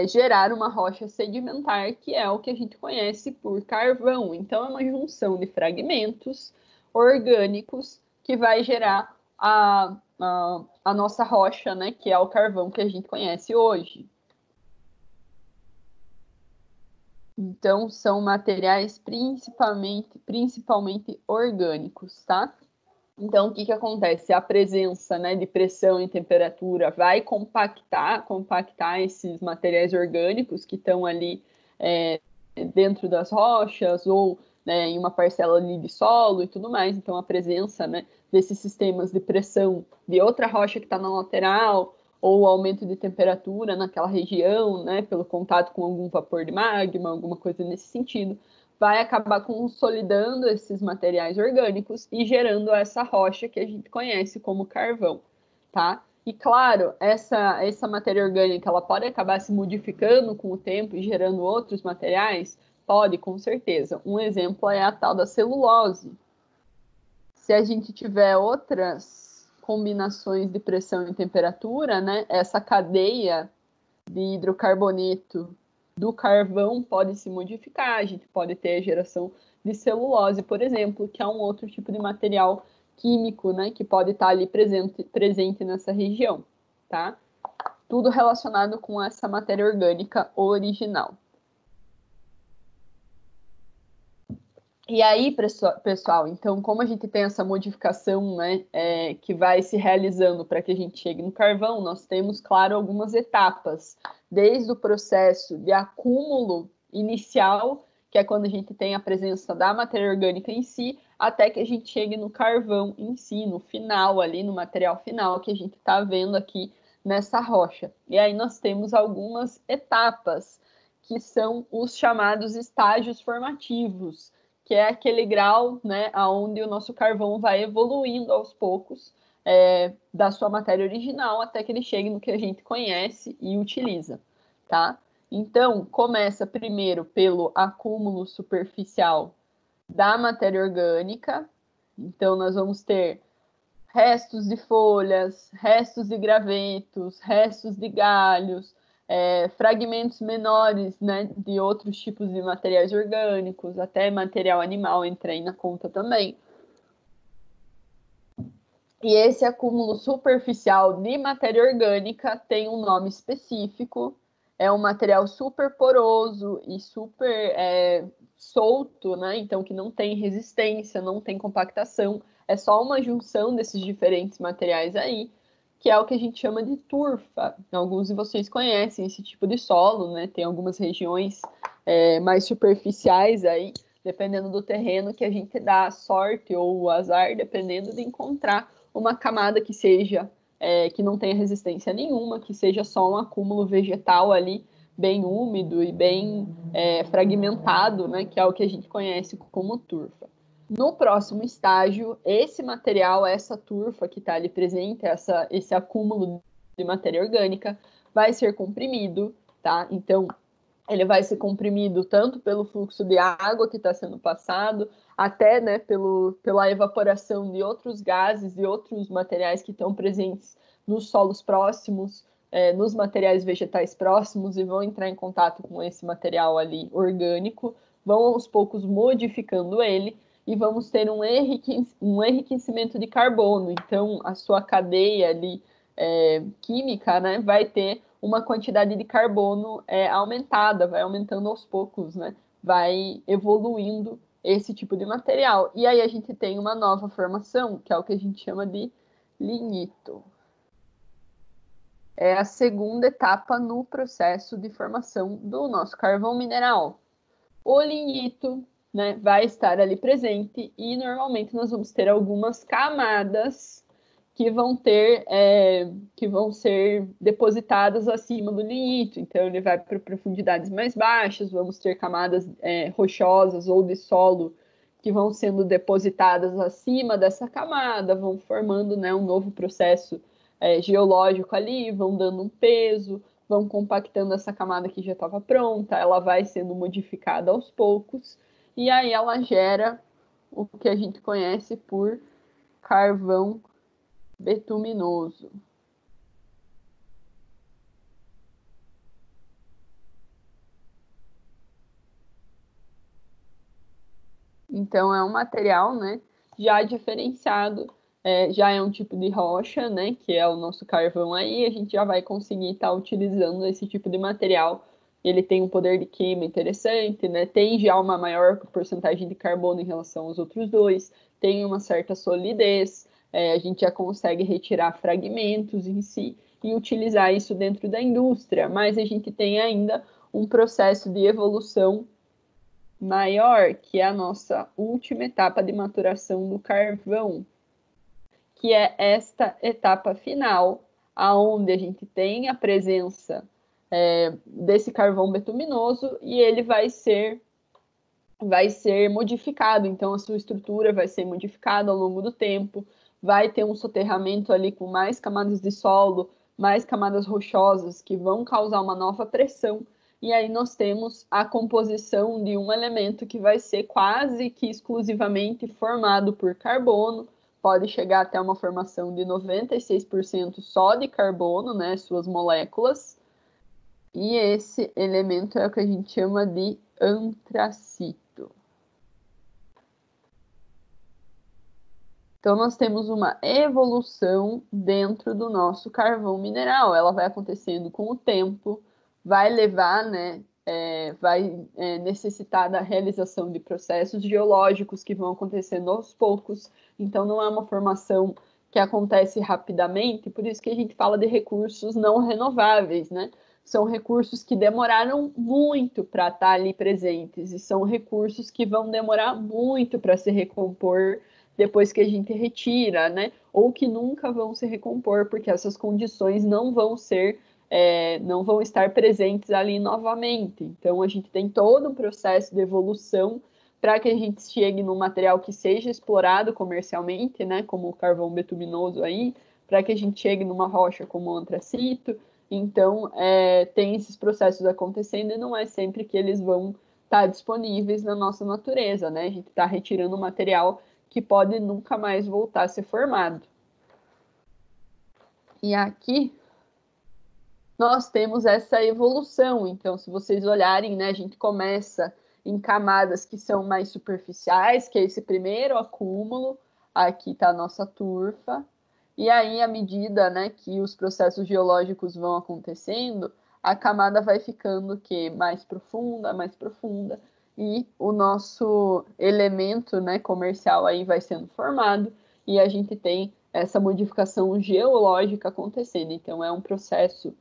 gerar uma rocha sedimentar, que é o que a gente conhece por carvão. Então, é uma junção de fragmentos orgânicos que vai gerar a nossa rocha, né? Que é o carvão que a gente conhece hoje. Então, são materiais principalmente orgânicos, tá? Então, o que acontece? A presença, né, de pressão e temperatura vai compactar esses materiais orgânicos que estão ali dentro das rochas ou, né, em uma parcela ali de solo e tudo mais. Então, a presença, né, desses sistemas de pressão de outra rocha que está na lateral ou o aumento de temperatura naquela região, né, pelo contato com algum vapor de magma, alguma coisa nesse sentido, vai acabar consolidando esses materiais orgânicos e gerando essa rocha que a gente conhece como carvão, tá? E claro, essa matéria orgânica, ela pode acabar se modificando com o tempo e gerando outros materiais? Pode, com certeza. Um exemplo é a tal da celulose. Se a gente tiver outras combinações de pressão e temperatura, né, essa cadeia de hidrocarboneto do carvão pode se modificar, a gente pode ter a geração de celulose, por exemplo, que é um outro tipo de material químico, né, que pode estar ali presente nessa região, tá? Tudo relacionado com essa matéria orgânica original. E aí, pessoal, então, como a gente tem essa modificação, né, que vai se realizando para que a gente chegue no carvão, nós temos, claro, algumas etapas, desde o processo de acúmulo inicial, que é quando a gente tem a presença da matéria orgânica em si, até que a gente chegue no carvão em si, no final ali, no material final que a gente está vendo aqui nessa rocha. E aí nós temos algumas etapas, que são os chamados estágios formativos, que é aquele grau, né, onde o nosso carvão vai evoluindo aos poucos da sua matéria original até que ele chegue no que a gente conhece e utiliza, tá? Então, começa primeiro pelo acúmulo superficial da matéria orgânica. Então, nós vamos ter restos de folhas, restos de gravetos, restos de galhos, fragmentos menores, né, de outros tipos de materiais orgânicos, até material animal entra aí na conta também. E esse acúmulo superficial de matéria orgânica tem um nome específico, é um material super poroso e super solto, né? Então, que não tem resistência, não tem compactação, é só uma junção desses diferentes materiais aí, que é o que a gente chama de turfa. Alguns de vocês conhecem esse tipo de solo, né? Tem algumas regiões mais superficiais aí, dependendo do terreno, que a gente dá a sorte ou o azar, dependendo de encontrar uma camada que seja que não tenha resistência nenhuma, que seja só um acúmulo vegetal ali, bem úmido e bem fragmentado, né, que é o que a gente conhece como turfa. No próximo estágio, esse material, essa turfa que está ali presente, esse acúmulo de matéria orgânica, vai ser comprimido, tá? Então, ele vai ser comprimido tanto pelo fluxo de água que está sendo passado, até, né, pela evaporação de outros gases e outros materiais que estão presentes nos solos próximos, nos materiais vegetais próximos, e vão entrar em contato com esse material ali orgânico, vão aos poucos modificando ele, e vamos ter um enriquecimento de carbono. Então, a sua cadeia ali química, né, vai ter uma quantidade de carbono aumentada, vai aumentando aos poucos, né? Vai evoluindo esse tipo de material. E aí a gente tem uma nova formação, que é o que a gente chama de lignito. É a segunda etapa no processo de formação do nosso carvão mineral. O lignito, né, vai estar ali presente e normalmente nós vamos ter algumas camadas que vão ser depositadas acima do lignito. Então, ele vai para profundidades mais baixas, vamos ter camadas rochosas ou de solo que vão sendo depositadas acima dessa camada, vão formando, né, um novo processo geológico ali, vão dando um peso, vão compactando essa camada que já estava pronta, ela vai sendo modificada aos poucos, e aí ela gera o que a gente conhece por carvão betuminoso. Então, é um material, né, já diferenciado, já é um tipo de rocha, né, que é o nosso carvão aí, a gente já vai conseguir estar utilizando esse tipo de material. Ele tem um poder de queima interessante, né, tem já uma maior porcentagem de carbono em relação aos outros dois, tem uma certa solidez, a gente já consegue retirar fragmentos em si e utilizar isso dentro da indústria, mas a gente tem ainda um processo de evolução maior, que é a nossa última etapa de maturação do carvão, que é esta etapa final, aonde a gente tem a presença desse carvão betuminoso e ele vai ser modificado, então a sua estrutura vai ser modificada ao longo do tempo, vai ter um soterramento ali com mais camadas de solo, mais camadas rochosas que vão causar uma nova pressão, e aí nós temos a composição de um elemento que vai ser quase que exclusivamente formado por carbono, pode chegar até uma formação de 96% só de carbono, né, suas moléculas, e esse elemento é o que a gente chama de antracito. Então, nós temos uma evolução dentro do nosso carvão mineral. Ela vai acontecendo com o tempo, vai levar, né, vai necessitar da realização de processos geológicos que vão acontecendo aos poucos. Então, não é uma formação que acontece rapidamente, por isso que a gente fala de recursos não renováveis, né? são recursos que demoraram muito para estar ali presentes, e são recursos que vão demorar muito para se recompor depois que a gente retira, né? Ou que nunca vão se recompor, porque essas condições não vão não vão estar presentes ali novamente. Então, a gente tem todo um processo de evolução para que a gente chegue num material que seja explorado comercialmente, né? Como o carvão betuminoso aí, para que a gente chegue numa rocha como o antracito. Então, tem esses processos acontecendo e não é sempre que eles vão estar disponíveis na nossa natureza, né? A gente está retirando material que pode nunca mais voltar a ser formado. E aqui nós temos essa evolução. Então, se vocês olharem, né, a gente começa em camadas que são mais superficiais, que é esse primeiro acúmulo. Aqui está a nossa turfa. E aí, à medida, né, que os processos geológicos vão acontecendo, a camada vai ficando mais profunda, e o nosso elemento, né, comercial aí vai sendo formado, e a gente tem essa modificação geológica acontecendo. Então, é um processo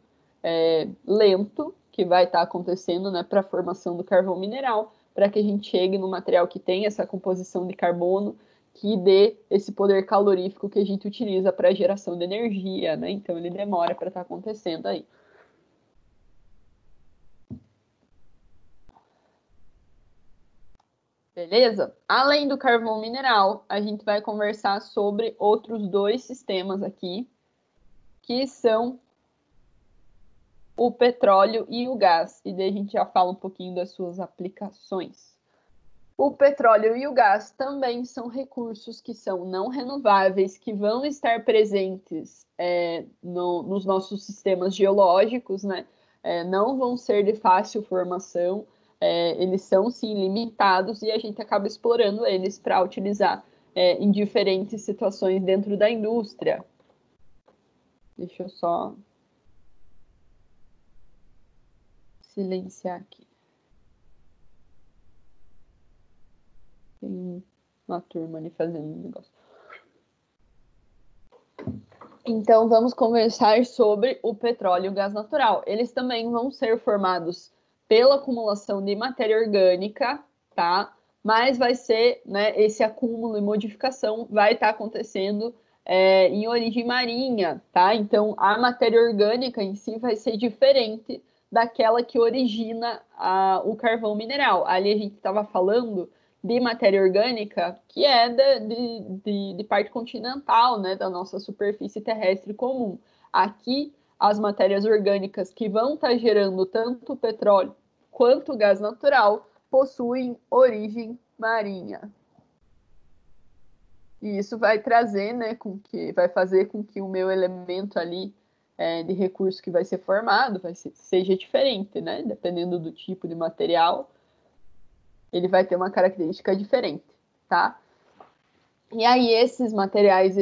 lento que vai estar acontecendo, né, para a formação do carvão mineral, para que a gente chegue no material que tem essa composição de carbono, que dê esse poder calorífico que a gente utiliza para a geração de energia, né? Então ele demora para estar acontecendo aí. Beleza? Além do carvão mineral, a gente vai conversar sobre outros dois sistemas aqui, que são o petróleo e o gás. E daí a gente já fala um pouquinho das suas aplicações. O petróleo e o gás também são recursos que são não renováveis, que vão estar presentes nos nossos sistemas geológicos, né? Não vão ser de fácil formação, eles são sim limitados e a gente acaba explorando eles para utilizar em diferentes situações dentro da indústria. Deixa eu só silenciar aqui. Tem uma turma ali fazendo um negócio. Então, vamos conversar sobre o petróleo e o gás natural. Eles também vão ser formados pela acumulação de matéria orgânica, tá? Mas vai ser, né, esse acúmulo e modificação vai estar acontecendo em origem marinha, tá? Então, a matéria orgânica em si vai ser diferente daquela que origina o carvão mineral. Ali a gente estava falando de matéria orgânica, que é de parte continental, né, da nossa superfície terrestre comum. Aqui, as matérias orgânicas que vão estar gerando tanto o petróleo quanto o gás natural possuem origem marinha. E isso vai trazer, né, vai fazer com que o meu elemento ali de recurso que vai ser formado seja diferente, né, dependendo do tipo de material, ele vai ter uma característica diferente, tá? E aí esses materiais,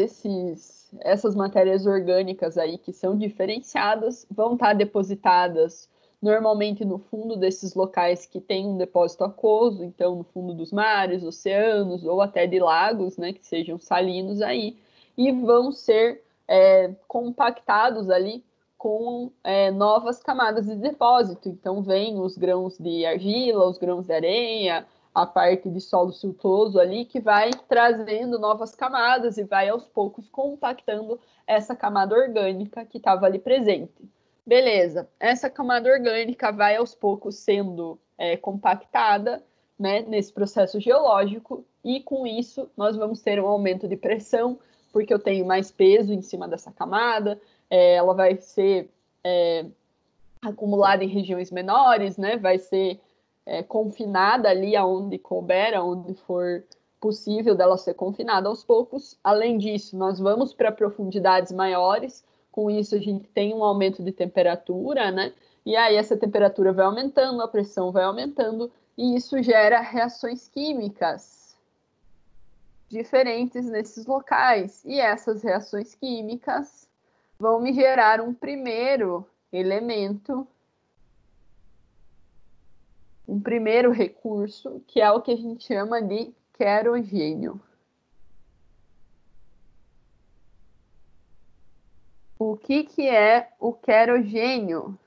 essas matérias orgânicas aí que são diferenciadas, vão estar depositadas normalmente no fundo desses locais que tem um depósito aquoso, então no fundo dos mares, oceanos ou até de lagos, né, que sejam salinos aí, e vão ser compactados ali com novas camadas de depósito. Então vem os grãos de argila, os grãos de areia, a parte de solo siltoso ali, que vai trazendo novas camadas e vai aos poucos compactando essa camada orgânica que estava ali presente. Beleza, essa camada orgânica vai aos poucos sendo compactada, né, nesse processo geológico, e com isso nós vamos ter um aumento de pressão, porque eu tenho mais peso em cima dessa camada, ela vai ser acumulada em regiões menores, né, vai ser confinada ali aonde couber, aonde for possível dela ser confinada aos poucos. Além disso, nós vamos para profundidades maiores, com isso a gente tem um aumento de temperatura, né? E aí essa temperatura vai aumentando, a pressão vai aumentando, e isso gera reações químicas diferentes nesses locais. E essas reações químicas vão me gerar um primeiro elemento, um primeiro recurso, que é o que a gente chama de querogênio. O que é o querogênio?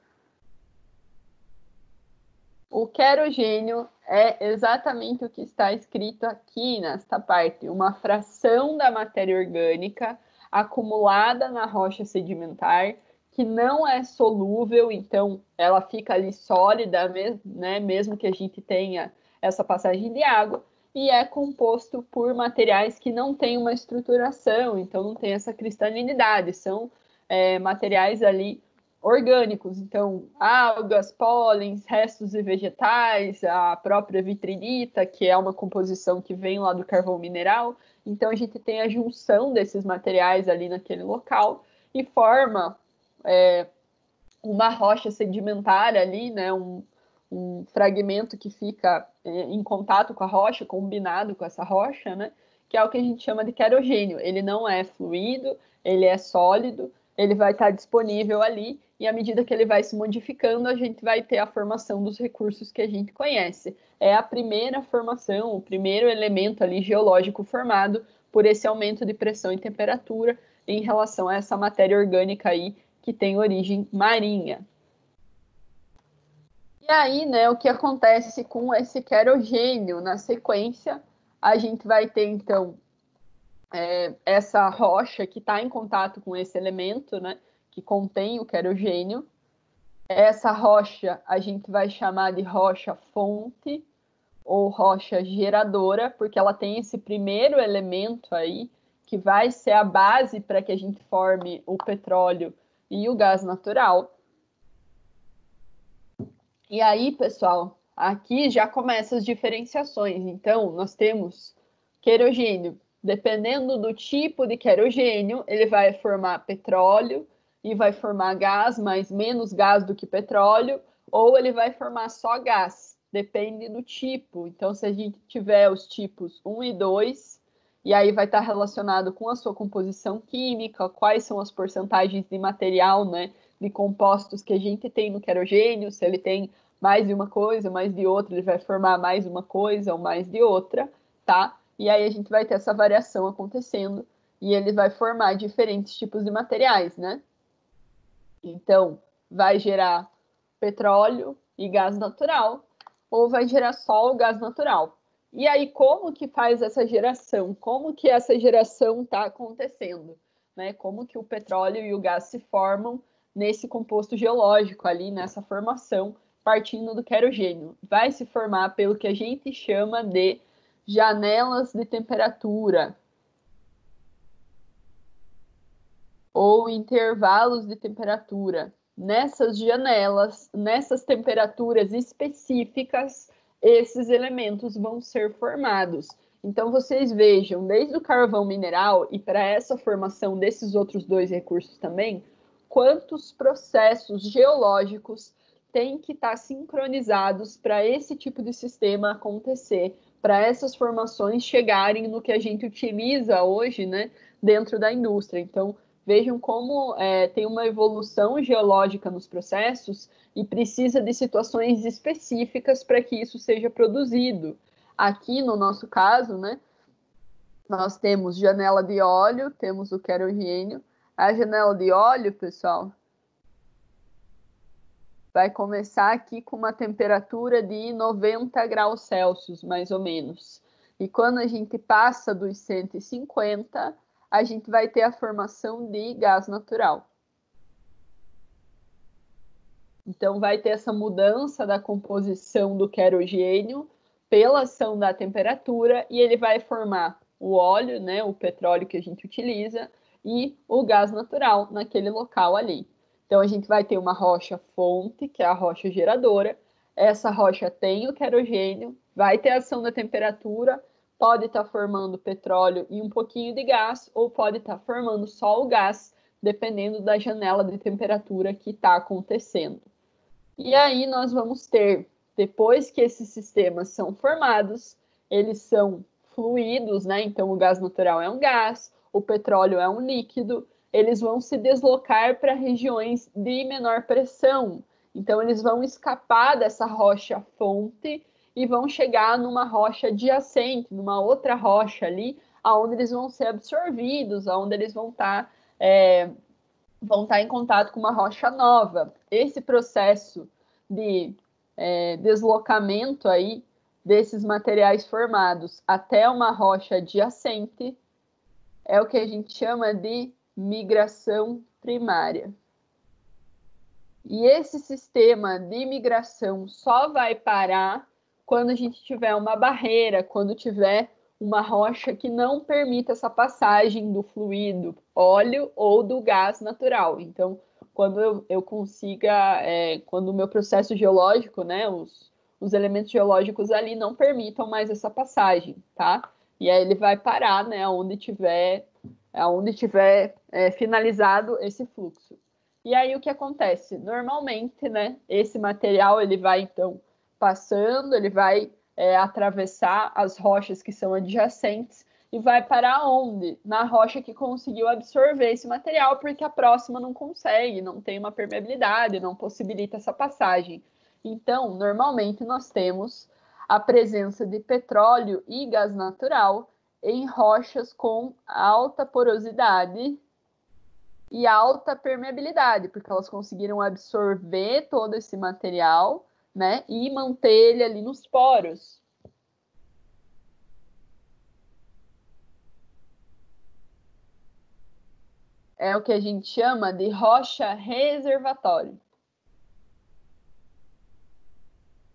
O querogênio é exatamente o que está escrito aqui nesta parte, uma fração da matéria orgânica acumulada na rocha sedimentar, que não é solúvel, então ela fica ali sólida, né, mesmo que a gente tenha essa passagem de água, e é composto por materiais que não têm uma estruturação, então não tem essa cristalinidade, são materiais ali orgânicos, então algas, pólens, restos de vegetais, a própria vitrinita, que é uma composição que vem lá do carvão mineral. Então a gente tem a junção desses materiais ali naquele local e forma uma rocha sedimentar ali, né, um fragmento que fica em contato com a rocha, combinado com essa rocha, né, que é o que a gente chama de querogênio. Ele não é fluido, ele é sólido, ele vai estar disponível ali, e à medida que ele vai se modificando, a gente vai ter a formação dos recursos que a gente conhece. É a primeira formação, o primeiro elemento ali geológico formado por esse aumento de pressão e temperatura em relação a essa matéria orgânica aí que tem origem marinha. E aí, né, o que acontece com esse querogênio? Na sequência, a gente vai ter, então, essa rocha que está em contato com esse elemento, né, que contém o querogênio. Essa rocha a gente vai chamar de rocha fonte ou rocha geradora, porque ela tem esse primeiro elemento aí, que vai ser a base para que a gente forme o petróleo e o gás natural. E aí, pessoal, aqui já começam as diferenciações. Então, nós temos querogênio. Dependendo do tipo de querogênio, ele vai formar petróleo e vai formar gás, mas menos gás do que petróleo, ou ele vai formar só gás. Depende do tipo. Então, se a gente tiver os tipos 1 e 2, e aí vai estar relacionado com a sua composição química, quais são as porcentagens de material, né, de compostos que a gente tem no querogênio, se ele tem mais de uma coisa, mais de outra, ele vai formar mais uma coisa ou mais de outra, tá? E aí a gente vai ter essa variação acontecendo e ele vai formar diferentes tipos de materiais, né? Então, vai gerar petróleo e gás natural, ou vai gerar só o gás natural. E aí, como que faz essa geração? Como que essa geração está acontecendo? Né? Como que o petróleo e o gás se formam nesse composto geológico ali, nessa formação, partindo do querogênio? Vai se formar pelo que a gente chama de janelas de temperatura, ou intervalos de temperatura. Nessas janelas, nessas temperaturas específicas, esses elementos vão ser formados. Então, vocês vejam, desde o carvão mineral e para essa formação desses outros dois recursos também, quantos processos geológicos têm que estar sincronizados para esse tipo de sistema acontecer, para essas formações chegarem no que a gente utiliza hoje, né, dentro da indústria. Então, vejam como tem uma evolução geológica nos processos e precisa de situações específicas para que isso seja produzido. Aqui, no nosso caso, né, nós temos janela de óleo, temos o querogênio. A janela de óleo, pessoal, vai começar aqui com uma temperatura de 90 graus Celsius, mais ou menos. E quando a gente passa dos 150, a gente vai ter a formação de gás natural. Então, vai ter essa mudança da composição do querogênio pela ação da temperatura e ele vai formar o óleo, né, o petróleo que a gente utiliza, e o gás natural naquele local ali. Então, a gente vai ter uma rocha fonte, que é a rocha geradora. Essa rocha tem o querogênio, vai ter ação da temperatura, pode estar formando petróleo e um pouquinho de gás, ou pode estar formando só o gás, dependendo da janela de temperatura que está acontecendo. E aí nós vamos ter, depois que esses sistemas são formados, eles são fluidos, né? Então o gás natural é um gás, o petróleo é um líquido, eles vão se deslocar para regiões de menor pressão. Então eles vão escapar dessa rocha fonte e vão chegar numa rocha adjacente, numa outra rocha ali, aonde eles vão ser absorvidos, aonde eles vão estar em contato com uma rocha nova. Esse processo de deslocamento aí desses materiais formados até uma rocha adjacente é o que a gente chama de migração primária. E esse sistema de migração só vai parar quando a gente tiver uma barreira, quando tiver uma rocha que não permita essa passagem do fluido, óleo ou do gás natural. Então, quando eu consiga, quando o meu processo geológico, né, os elementos geológicos ali não permitam mais essa passagem, tá? E aí ele vai parar, né, onde tiver finalizado esse fluxo. E aí o que acontece? Normalmente, né, esse material ele vai então passando, ele vai atravessar as rochas que são adjacentes e vai para onde? Na rocha que conseguiu absorver esse material, porque a próxima não consegue, não tem uma permeabilidade, não possibilita essa passagem. Então, normalmente nós temos a presença de petróleo e gás natural em rochas com alta porosidade e alta permeabilidade, porque elas conseguiram absorver todo esse material, né, e manter ele ali nos poros. É o que a gente chama de rocha reservatório.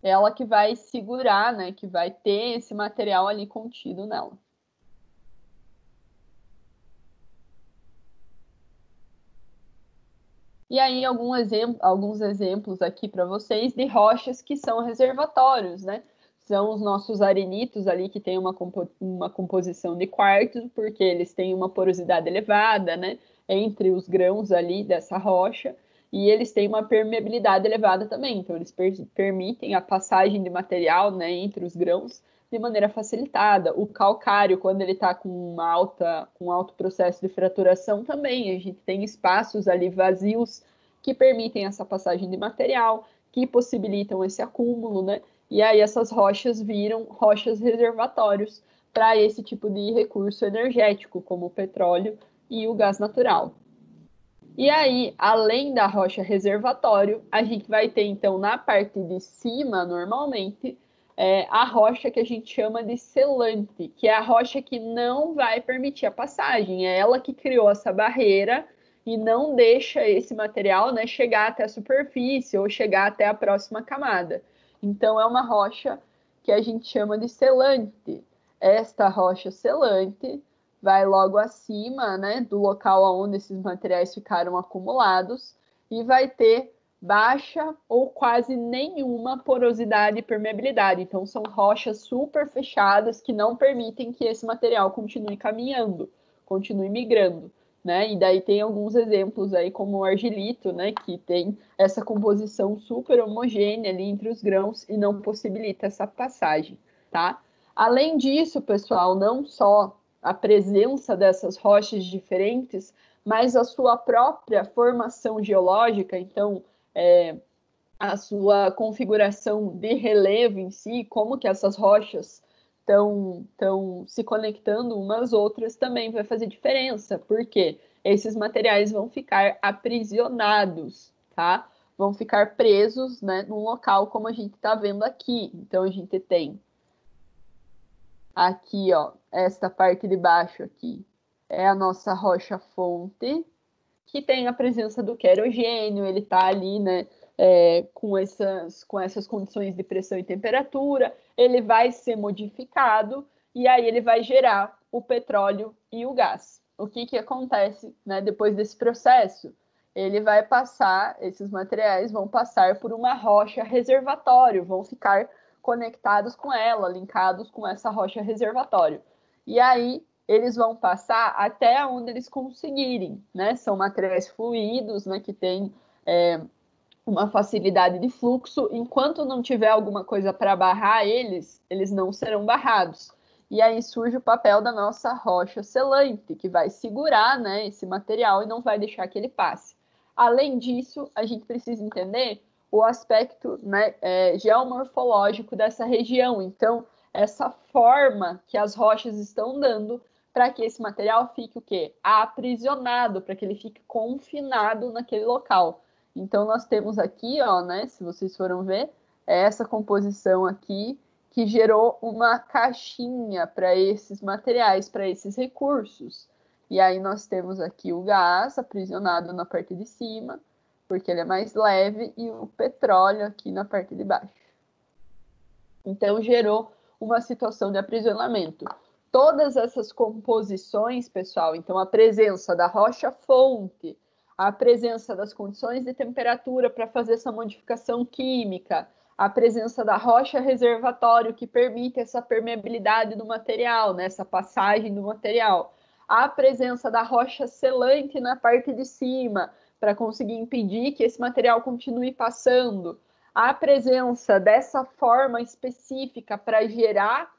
Ela que vai segurar, né, que vai ter esse material ali contido nela. E aí, alguns exemplos aqui para vocês de rochas que são reservatórios, né? São os nossos arenitos ali que tem uma composição de quartzo, porque eles têm uma porosidade elevada, né? Entre os grãos ali dessa rocha, e eles têm uma permeabilidade elevada também, então eles permitem a passagem de material, né, entre os grãos de maneira facilitada. O calcário, quando ele está com um alto processo de fraturação também, a gente tem espaços ali vazios que permitem essa passagem de material, que possibilitam esse acúmulo, né? E aí essas rochas viram rochas reservatórios para esse tipo de recurso energético, como o petróleo e o gás natural. E aí, além da rocha reservatório, a gente vai ter, então, na parte de cima, normalmente, a rocha que a gente chama de selante, que é a rocha que não vai permitir a passagem. É ela que criou essa barreira e não deixa esse material, né, chegar até a superfície ou chegar até a próxima camada. Então, é uma rocha que a gente chama de selante. Esta rocha selante vai logo acima, né, do local onde esses materiais ficaram acumulados e vai ter baixa ou quase nenhuma porosidade e permeabilidade. Então, são rochas super fechadas que não permitem que esse material continue caminhando, continue migrando, né? E daí tem alguns exemplos aí, como o argilito, né, que tem essa composição super homogênea ali entre os grãos e não possibilita essa passagem, tá? Além disso, pessoal, não só a presença dessas rochas diferentes, mas a sua própria formação geológica, então, a sua configuração de relevo em si, como que essas rochas estão se conectando umas às outras, também vai fazer diferença, porque esses materiais vão ficar aprisionados, tá? Vão ficar presos, né, num local como a gente está vendo aqui. Então, a gente tem aqui, ó, esta parte de baixo aqui é a nossa rocha-fonte, que tem a presença do querogênio, ele está ali, né, com essas condições de pressão e temperatura, ele vai ser modificado e aí ele vai gerar o petróleo e o gás. O que acontece, né, depois desse processo? Ele vai passar, esses materiais vão passar por uma rocha reservatório, vão ficar conectados com ela, linkados com essa rocha reservatório. E aí eles vão passar até onde eles conseguirem, né? São materiais fluidos, né, que têm uma facilidade de fluxo. Enquanto não tiver alguma coisa para barrar eles, eles não serão barrados. E aí surge o papel da nossa rocha selante, que vai segurar, né, esse material e não vai deixar que ele passe. Além disso, a gente precisa entender o aspecto, né, geomorfológico dessa região. Então, essa forma que as rochas estão dando para que esse material fique o quê? Aprisionado, para que ele fique confinado naquele local. Então, nós temos aqui, ó, né, se vocês foram ver, é essa composição aqui que gerou uma caixinha para esses materiais, para esses recursos. E aí nós temos aqui o gás aprisionado na parte de cima, porque ele é mais leve, e o petróleo aqui na parte de baixo. Então, gerou uma situação de aprisionamento. Todas essas composições, pessoal, então a presença da rocha-fonte, a presença das condições de temperatura para fazer essa modificação química, a presença da rocha reservatório que permite essa permeabilidade do material, né, essa passagem do material, a presença da rocha selante na parte de cima, para conseguir impedir que esse material continue passando, a presença dessa forma específica para gerar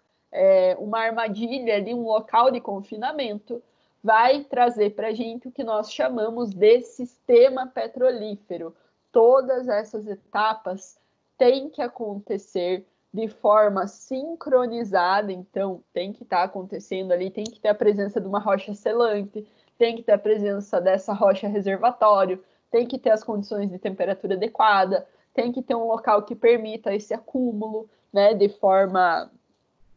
uma armadilha ali, um local de confinamento, vai trazer para a gente o que nós chamamos de sistema petrolífero. Todas essas etapas têm que acontecer de forma sincronizada, então tem que estar acontecendo ali, tem que ter a presença de uma rocha selante, tem que ter a presença dessa rocha reservatório, tem que ter as condições de temperatura adequada, tem que ter um local que permita esse acúmulo, né, de forma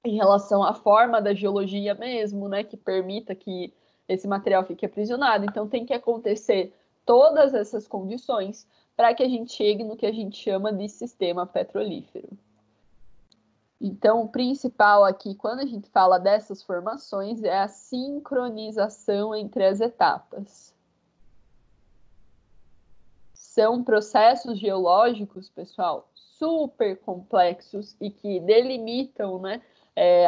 em relação à forma da geologia mesmo, né, que permita que esse material fique aprisionado. Então tem que acontecer todas essas condições para que a gente chegue no que a gente chama de sistema petrolífero. Então, o principal aqui, quando a gente fala dessas formações, é a sincronização entre as etapas. São processos geológicos, pessoal, super complexos e que delimitam, né,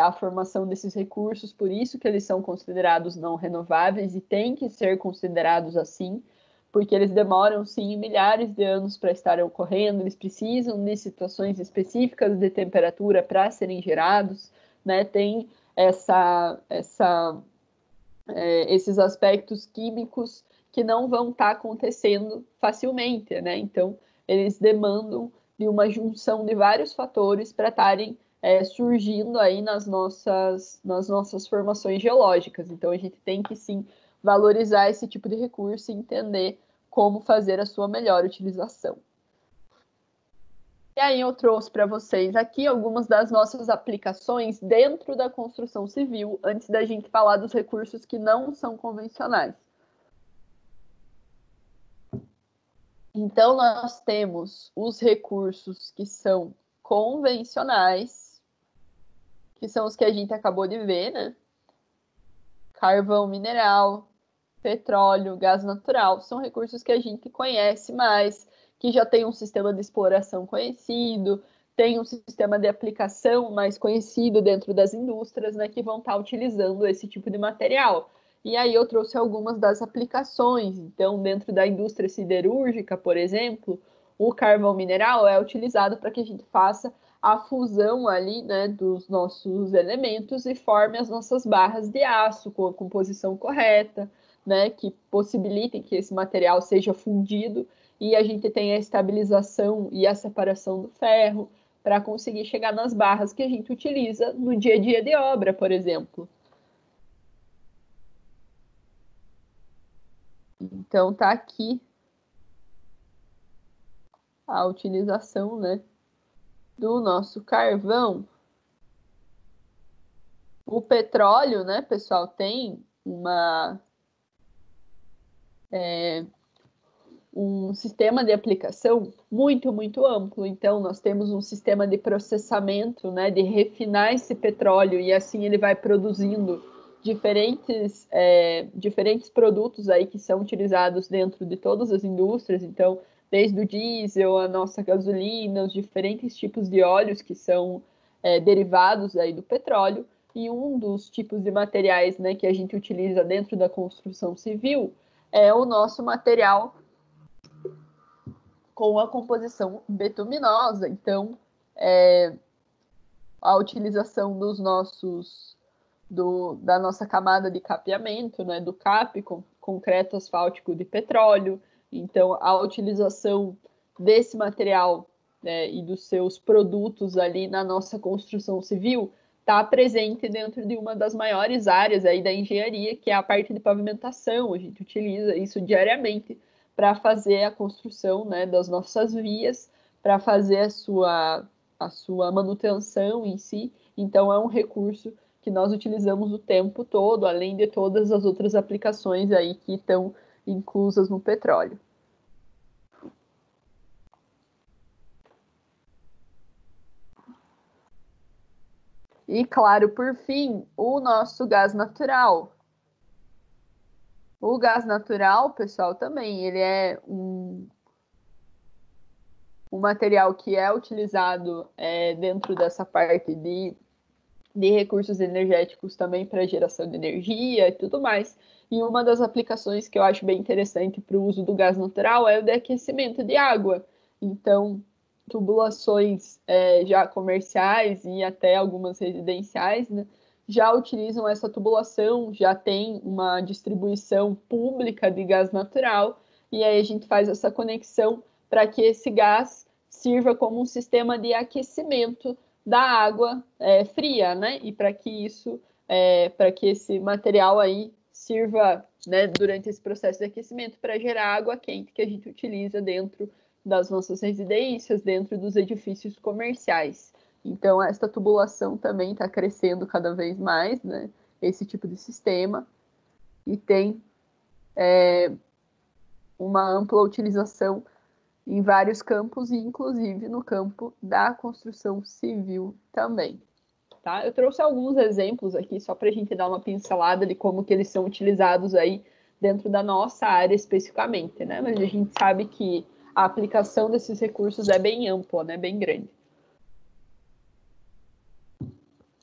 a formação desses recursos, por isso que eles são considerados não renováveis e têm que ser considerados assim, porque eles demoram, sim, milhares de anos para estarem ocorrendo, eles precisam de situações específicas de temperatura para serem gerados, né? Tem esses aspectos químicos que não vão estar acontecendo facilmente, né? Então, eles demandam de uma junção de vários fatores para estarem surgindo aí nas nossas formações geológicas. Então, a gente tem que, sim, valorizar esse tipo de recurso e entender como fazer a sua melhor utilização. E aí eu trouxe para vocês aqui algumas das nossas aplicações dentro da construção civil, antes da gente falar dos recursos que não são convencionais. Então, nós temos os recursos que são convencionais, que são os que a gente acabou de ver, né? Carvão mineral, petróleo, gás natural, são recursos que a gente conhece mais, que já tem um sistema de exploração conhecido, tem um sistema de aplicação mais conhecido dentro das indústrias, né, que vão estar utilizando esse tipo de material. E aí eu trouxe algumas das aplicações. Então, dentro da indústria siderúrgica, por exemplo, o carvão mineral é utilizado para que a gente faça a fusão ali, né, dos nossos elementos e forme as nossas barras de aço com a composição correta, né, que possibilitem que esse material seja fundido e a gente tenha a estabilização e a separação do ferro para conseguir chegar nas barras que a gente utiliza no dia a dia de obra, por exemplo. Então, tá aqui a utilização, né, do nosso carvão. O petróleo, né, pessoal, tem um sistema de aplicação muito, muito amplo. Então, nós temos um sistema de processamento, né, de refinar esse petróleo e assim ele vai produzindo diferentes produtos aí que são utilizados dentro de todas as indústrias. Então, desde o diesel, a nossa gasolina, os diferentes tipos de óleos que são derivados aí do petróleo. E um dos tipos de materiais, né, que a gente utiliza dentro da construção civil é o nosso material com a composição betuminosa. Então, a utilização da nossa camada de capeamento, né, do CAP, concreto asfáltico de petróleo. Então, a utilização desse material, né, e dos seus produtos ali na nossa construção civil está presente dentro de uma das maiores áreas aí da engenharia, que é a parte de pavimentação. A gente utiliza isso diariamente para fazer a construção, né, das nossas vias, para fazer a sua manutenção em si. Então, é um recurso que nós utilizamos o tempo todo, além de todas as outras aplicações aí que estão inclusas no petróleo. E, claro, por fim, o nosso gás natural. O gás natural, pessoal, também, ele é um material que é utilizado dentro dessa parte de recursos energéticos também para geração de energia e tudo mais. E uma das aplicações que eu acho bem interessante para o uso do gás natural é o de aquecimento de água. Então, tubulações já comerciais e até algumas residenciais, né, já utilizam essa tubulação, já tem uma distribuição pública de gás natural, e aí a gente faz essa conexão para que esse gás sirva como um sistema de aquecimento da água fria, né? E para que isso, para que esse material aí sirva, né, durante esse processo de aquecimento para gerar água quente que a gente utiliza dentro das nossas residências, dentro dos edifícios comerciais. Então, esta tubulação também está crescendo cada vez mais, né? Esse tipo de sistema, e tem uma ampla utilização em vários campos, e inclusive no campo da construção civil também. Tá? Eu trouxe alguns exemplos aqui, só para a gente dar uma pincelada de como que eles são utilizados aí dentro da nossa área especificamente, né? Mas a gente sabe que a aplicação desses recursos é bem ampla, né? Bem grande.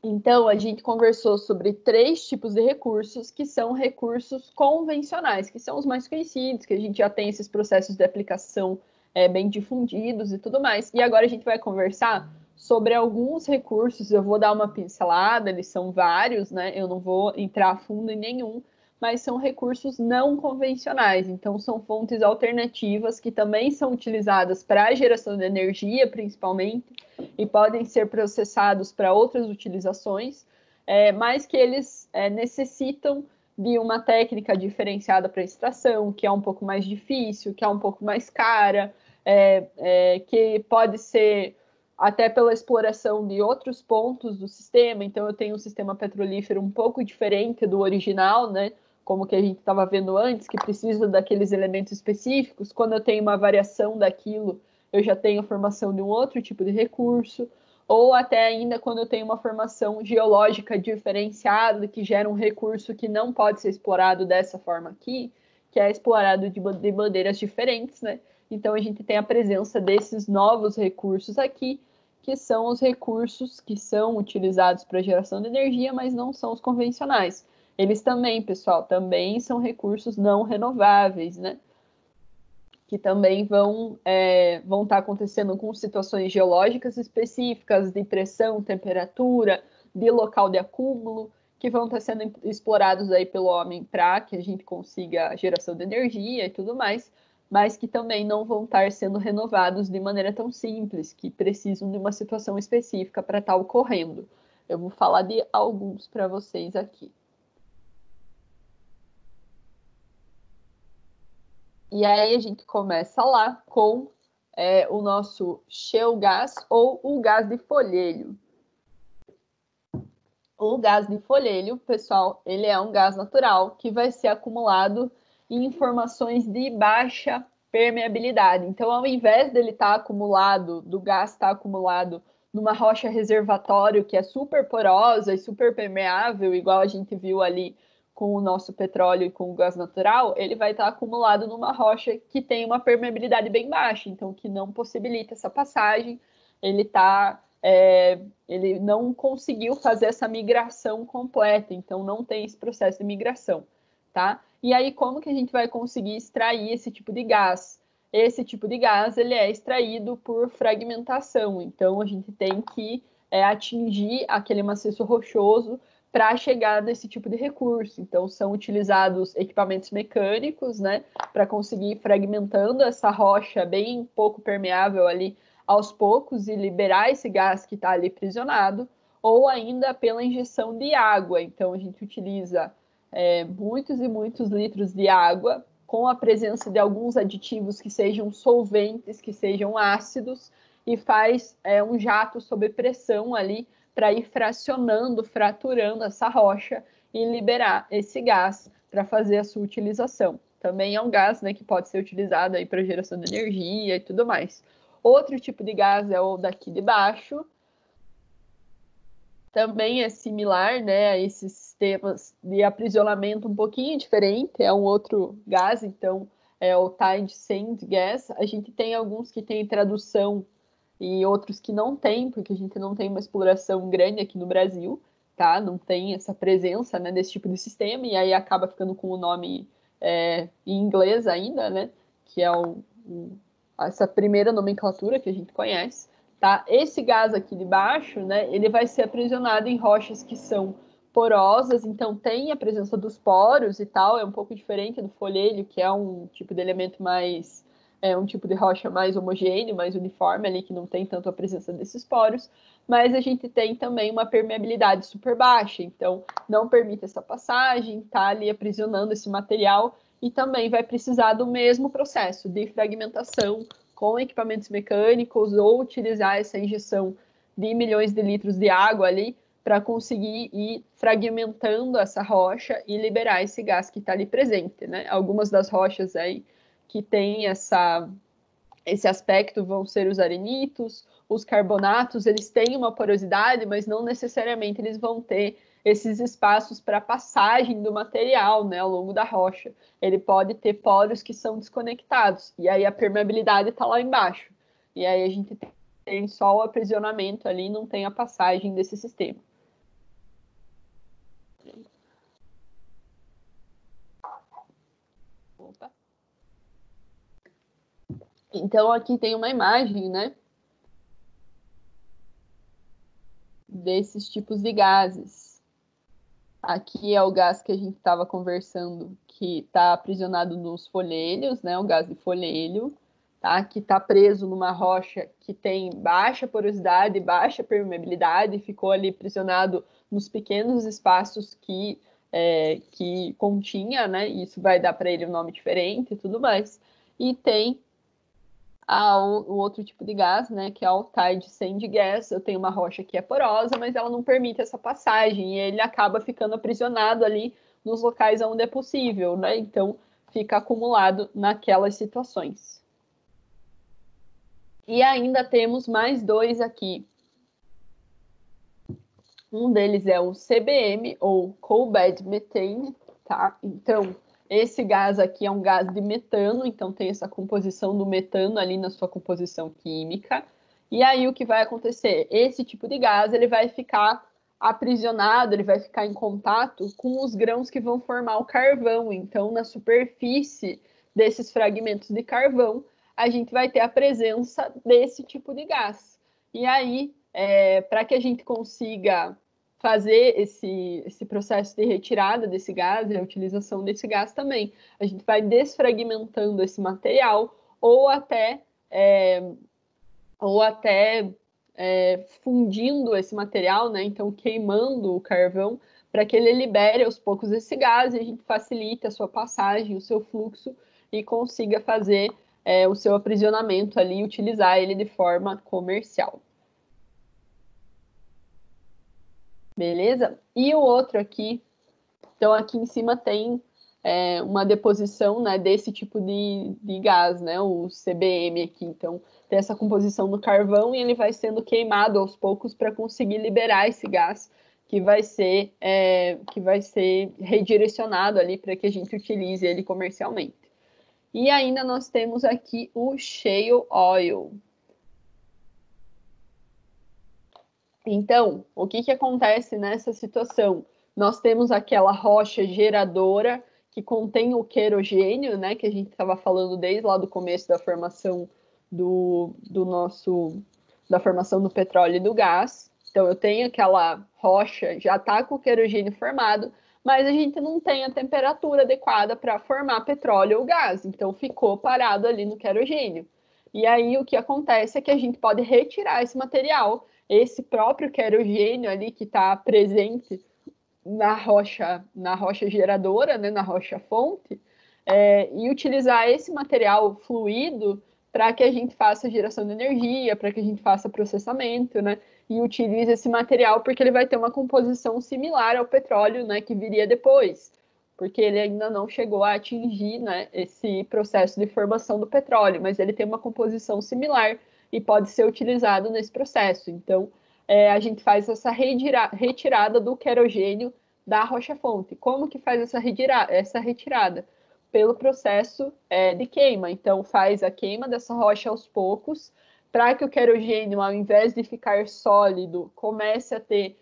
Então, a gente conversou sobre 3 tipos de recursos, que são recursos convencionais, que são os mais conhecidos, que a gente já tem esses processos de aplicação bem difundidos e tudo mais. E agora a gente vai conversar sobre alguns recursos, eu vou dar uma pincelada, eles são vários, né? Eu não vou entrar a fundo em nenhum, mas são recursos não convencionais, então são fontes alternativas que também são utilizadas para a geração de energia, principalmente, e podem ser processados para outras utilizações, mas que eles necessitam de uma técnica diferenciada para extração, que é um pouco mais difícil, que é um pouco mais cara, que pode ser até pela exploração de outros pontos do sistema. Então, eu tenho um sistema petrolífero um pouco diferente do original, né? Como que a gente estava vendo antes, que precisa daqueles elementos específicos. Quando eu tenho uma variação daquilo, eu já tenho a formação de um outro tipo de recurso, ou até ainda quando eu tenho uma formação geológica diferenciada, que gera um recurso que não pode ser explorado dessa forma aqui, que é explorado de maneiras diferentes, né? Então, a gente tem a presença desses novos recursos aqui, que são os recursos que são utilizados para geração de energia, mas não são os convencionais. Eles também, pessoal, também são recursos não renováveis, né? Que também vão estar acontecendo com situações geológicas específicas, de pressão, temperatura, de local de acúmulo, que vão estar sendo explorados aí pelo homem para que a gente consiga a geração de energia e tudo mais, mas que também não vão estar sendo renovados de maneira tão simples, que precisam de uma situação específica para estar ocorrendo. Eu vou falar de alguns para vocês aqui. E aí a gente começa lá com o nosso shale gas ou o gás de folhelho. O gás de folhelho, pessoal, ele é um gás natural que vai ser acumulado em formações de baixa permeabilidade. Então, ao invés dele estar acumulado, do gás estar acumulado numa rocha reservatório que é super porosa e super permeável, igual a gente viu ali com o nosso petróleo e com o gás natural, ele vai estar acumulado numa rocha que tem uma permeabilidade bem baixa, então que não possibilita essa passagem. Ele não conseguiu fazer essa migração completa, então não tem esse processo de migração, tá? E aí, como que a gente vai conseguir extrair esse tipo de gás? Esse tipo de gás, ele é extraído por fragmentação, então a gente tem que atingir aquele maciço rochoso para chegar nesse tipo de recurso. Então, são utilizados equipamentos mecânicos, né, para conseguir ir fragmentando essa rocha bem pouco permeável ali aos poucos e liberar esse gás que está ali aprisionado, ou ainda pela injeção de água. Então, a gente utiliza muitos e muitos litros de água, com a presença de alguns aditivos que sejam solventes, que sejam ácidos, e faz um jato sob pressão ali para ir fracionando, fraturando essa rocha e liberar esse gás para fazer a sua utilização. Também é um gás, né, que pode ser utilizado aí para geração de energia e tudo mais. Outro tipo de gás é o daqui de baixo. Também é similar, né, a esses sistemas de aprisionamento um pouquinho diferente. É um outro gás, então é o Tide Sand Gas. A gente tem alguns que têm tradução e outros que não tem, porque a gente não tem uma exploração grande aqui no Brasil, tá? Não tem essa presença, né, desse tipo de sistema, e aí acaba ficando com o nome em inglês ainda, né? Que é essa primeira nomenclatura que a gente conhece, tá? Esse gás aqui de baixo, né, ele vai ser aprisionado em rochas que são porosas, então tem a presença dos poros e tal, é um pouco diferente do folhelho, que é um tipo de elemento mais um tipo de rocha mais homogêneo, mais uniforme ali, que não tem tanto a presença desses poros, mas a gente tem também uma permeabilidade super baixa, então não permite essa passagem, tá ali aprisionando esse material e também vai precisar do mesmo processo de fragmentação com equipamentos mecânicos ou utilizar essa injeção de milhões de litros de água ali para conseguir ir fragmentando essa rocha e liberar esse gás que está ali presente, né? Algumas das rochas aí que tem esse aspecto vão ser os arenitos, os carbonatos, eles têm uma porosidade, mas não necessariamente eles vão ter esses espaços para passagem do material, né, ao longo da rocha. Ele pode ter poros que são desconectados, e aí a permeabilidade está lá embaixo. E aí a gente tem só o aprisionamento ali, não tem a passagem desse sistema. Opa. Então, aqui tem uma imagem, né, desses tipos de gases. Aqui é o gás que a gente estava conversando, que está aprisionado nos folhelhos, né, o gás de folhelho, tá, que está preso numa rocha que tem baixa porosidade, baixa permeabilidade, ficou ali aprisionado nos pequenos espaços que continha, né, isso vai dar para ele um nome diferente e tudo mais. E tem o outro tipo de gás, né, que é o Tide Sand Gas. Eu tenho uma rocha que é porosa, mas ela não permite essa passagem, e ele acaba ficando aprisionado ali nos locais onde é possível, né? Então, fica acumulado naquelas situações. E ainda temos mais dois aqui. Um deles é o CBM, ou Coal Bed Methane, tá? Então, esse gás aqui é um gás de metano, então tem essa composição do metano ali na sua composição química. E aí o que vai acontecer? Esse tipo de gás ele vai ficar aprisionado, ele vai ficar em contato com os grãos que vão formar o carvão. Então, na superfície desses fragmentos de carvão, a gente vai ter a presença desse tipo de gás. E aí, para que a gente consiga fazer esse processo de retirada desse gás e a utilização desse gás também, a gente vai desfragmentando esse material ou até fundindo esse material, né? Então queimando o carvão para que ele libere aos poucos esse gás e a gente facilite a sua passagem, o seu fluxo e consiga fazer o seu aprisionamento ali e utilizar ele de forma comercial. Beleza? E o outro aqui, então aqui em cima tem uma deposição, né, desse tipo de gás, né, o CBM aqui. Então tem essa composição no carvão e ele vai sendo queimado aos poucos para conseguir liberar esse gás que vai ser redirecionado ali para que a gente utilize ele comercialmente. E ainda nós temos aqui o shale oil. Então, o que acontece nessa situação? Nós temos aquela rocha geradora que contém o querogênio, né, que a gente estava falando desde lá do começo da formação da formação do petróleo e do gás. Então, eu tenho aquela rocha, já está com o querogênio formado, mas a gente não tem a temperatura adequada para formar petróleo ou gás, então ficou parado ali no querogênio. E aí o que acontece é que a gente pode retirar esse material, esse próprio querogênio ali que está presente na rocha geradora, né, na rocha fonte, e utilizar esse material fluido para que a gente faça geração de energia, para que a gente faça processamento, né? E utilize esse material porque ele vai ter uma composição similar ao petróleo, né, que viria depois, porque ele ainda não chegou a atingir, né, esse processo de formação do petróleo, mas ele tem uma composição similar e pode ser utilizado nesse processo. Então, a gente faz essa retirada do querogênio da rocha-fonte. Como que faz essa retirada? Pelo processo de queima. Então, faz a queima dessa rocha aos poucos, para que o querogênio, ao invés de ficar sólido, comece a ter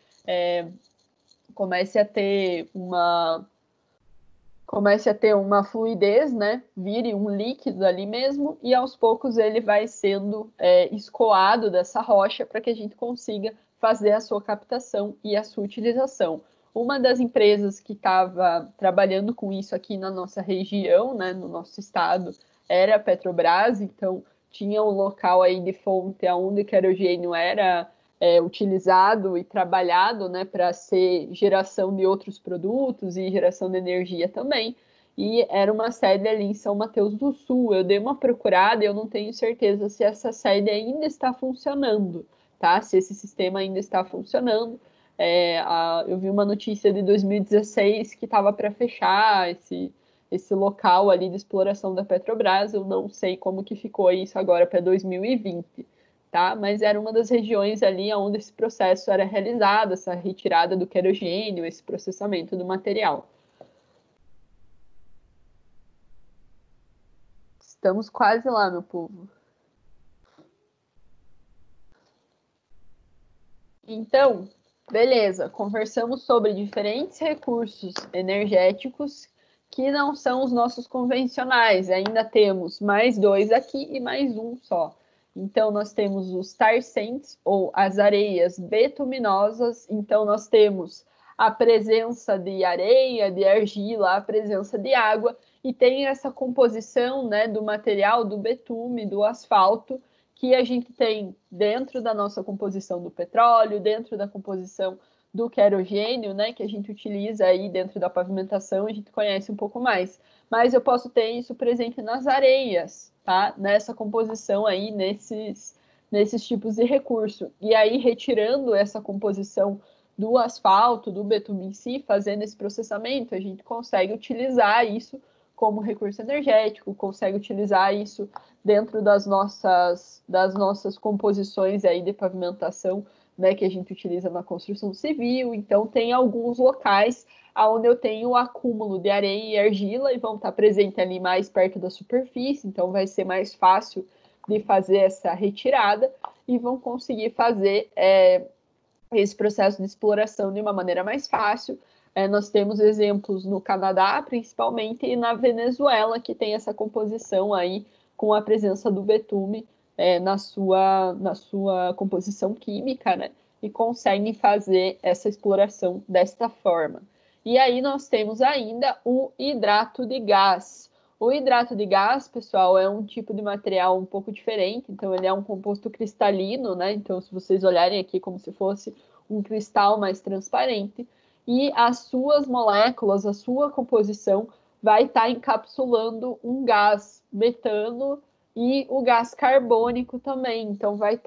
uma fluidez, né? Vire um líquido ali mesmo, e aos poucos ele vai sendo escoado dessa rocha para que a gente consiga fazer a sua captação e a sua utilização. Uma das empresas que estava trabalhando com isso aqui na nossa região, né, no nosso estado, era a Petrobras, então tinha um local aí de fonte onde o querogênio era utilizado e trabalhado, né, para ser geração de outros produtos e geração de energia também. E era uma sede ali em São Mateus do Sul. Eu dei uma procurada e eu não tenho certeza se essa sede ainda está funcionando, tá? Se esse sistema ainda está funcionando. Eu vi uma notícia de 2016 que estava para fechar esse local ali de exploração da Petrobras. Eu não sei como que ficou isso agora para 2020, tá? Mas era uma das regiões ali onde esse processo era realizado, essa retirada do querogênio, esse processamento do material. Estamos quase lá, meu povo. Então, beleza, conversamos sobre diferentes recursos energéticos que não são os nossos convencionais. Ainda temos mais 2 aqui e mais um só. Então, nós temos os tar sands, ou as areias betuminosas. Então, nós temos a presença de areia, de argila, a presença de água, e tem essa composição, né, do material, do betume, do asfalto, que a gente tem dentro da nossa composição do petróleo, dentro da composição do querogênio, né, que a gente utiliza aí dentro da pavimentação, a gente conhece um pouco mais. Mas eu posso ter isso presente nas areias, tá? Nessa composição aí, nesses tipos de recurso. E aí, retirando essa composição do asfalto, do betume em si, fazendo esse processamento, a gente consegue utilizar isso como recurso energético, consegue utilizar isso dentro das nossas composições aí de pavimentação, né, que a gente utiliza na construção civil. Então, tem alguns locais onde eu tenho o acúmulo de areia e argila e vão estar presentes ali mais perto da superfície, então vai ser mais fácil de fazer essa retirada e vão conseguir fazer esse processo de exploração de uma maneira mais fácil. Nós temos exemplos no Canadá, principalmente, e na Venezuela, que tem essa composição aí com a presença do betume na sua composição química, né? E conseguem fazer essa exploração desta forma. E aí nós temos ainda o hidrato de gás. O hidrato de gás, pessoal, é um tipo de material um pouco diferente, então ele é um composto cristalino, né? Então, se vocês olharem aqui como se fosse um cristal mais transparente, e as suas moléculas, a sua composição vai estar encapsulando um gás metano e o gás carbônico também. Então, vai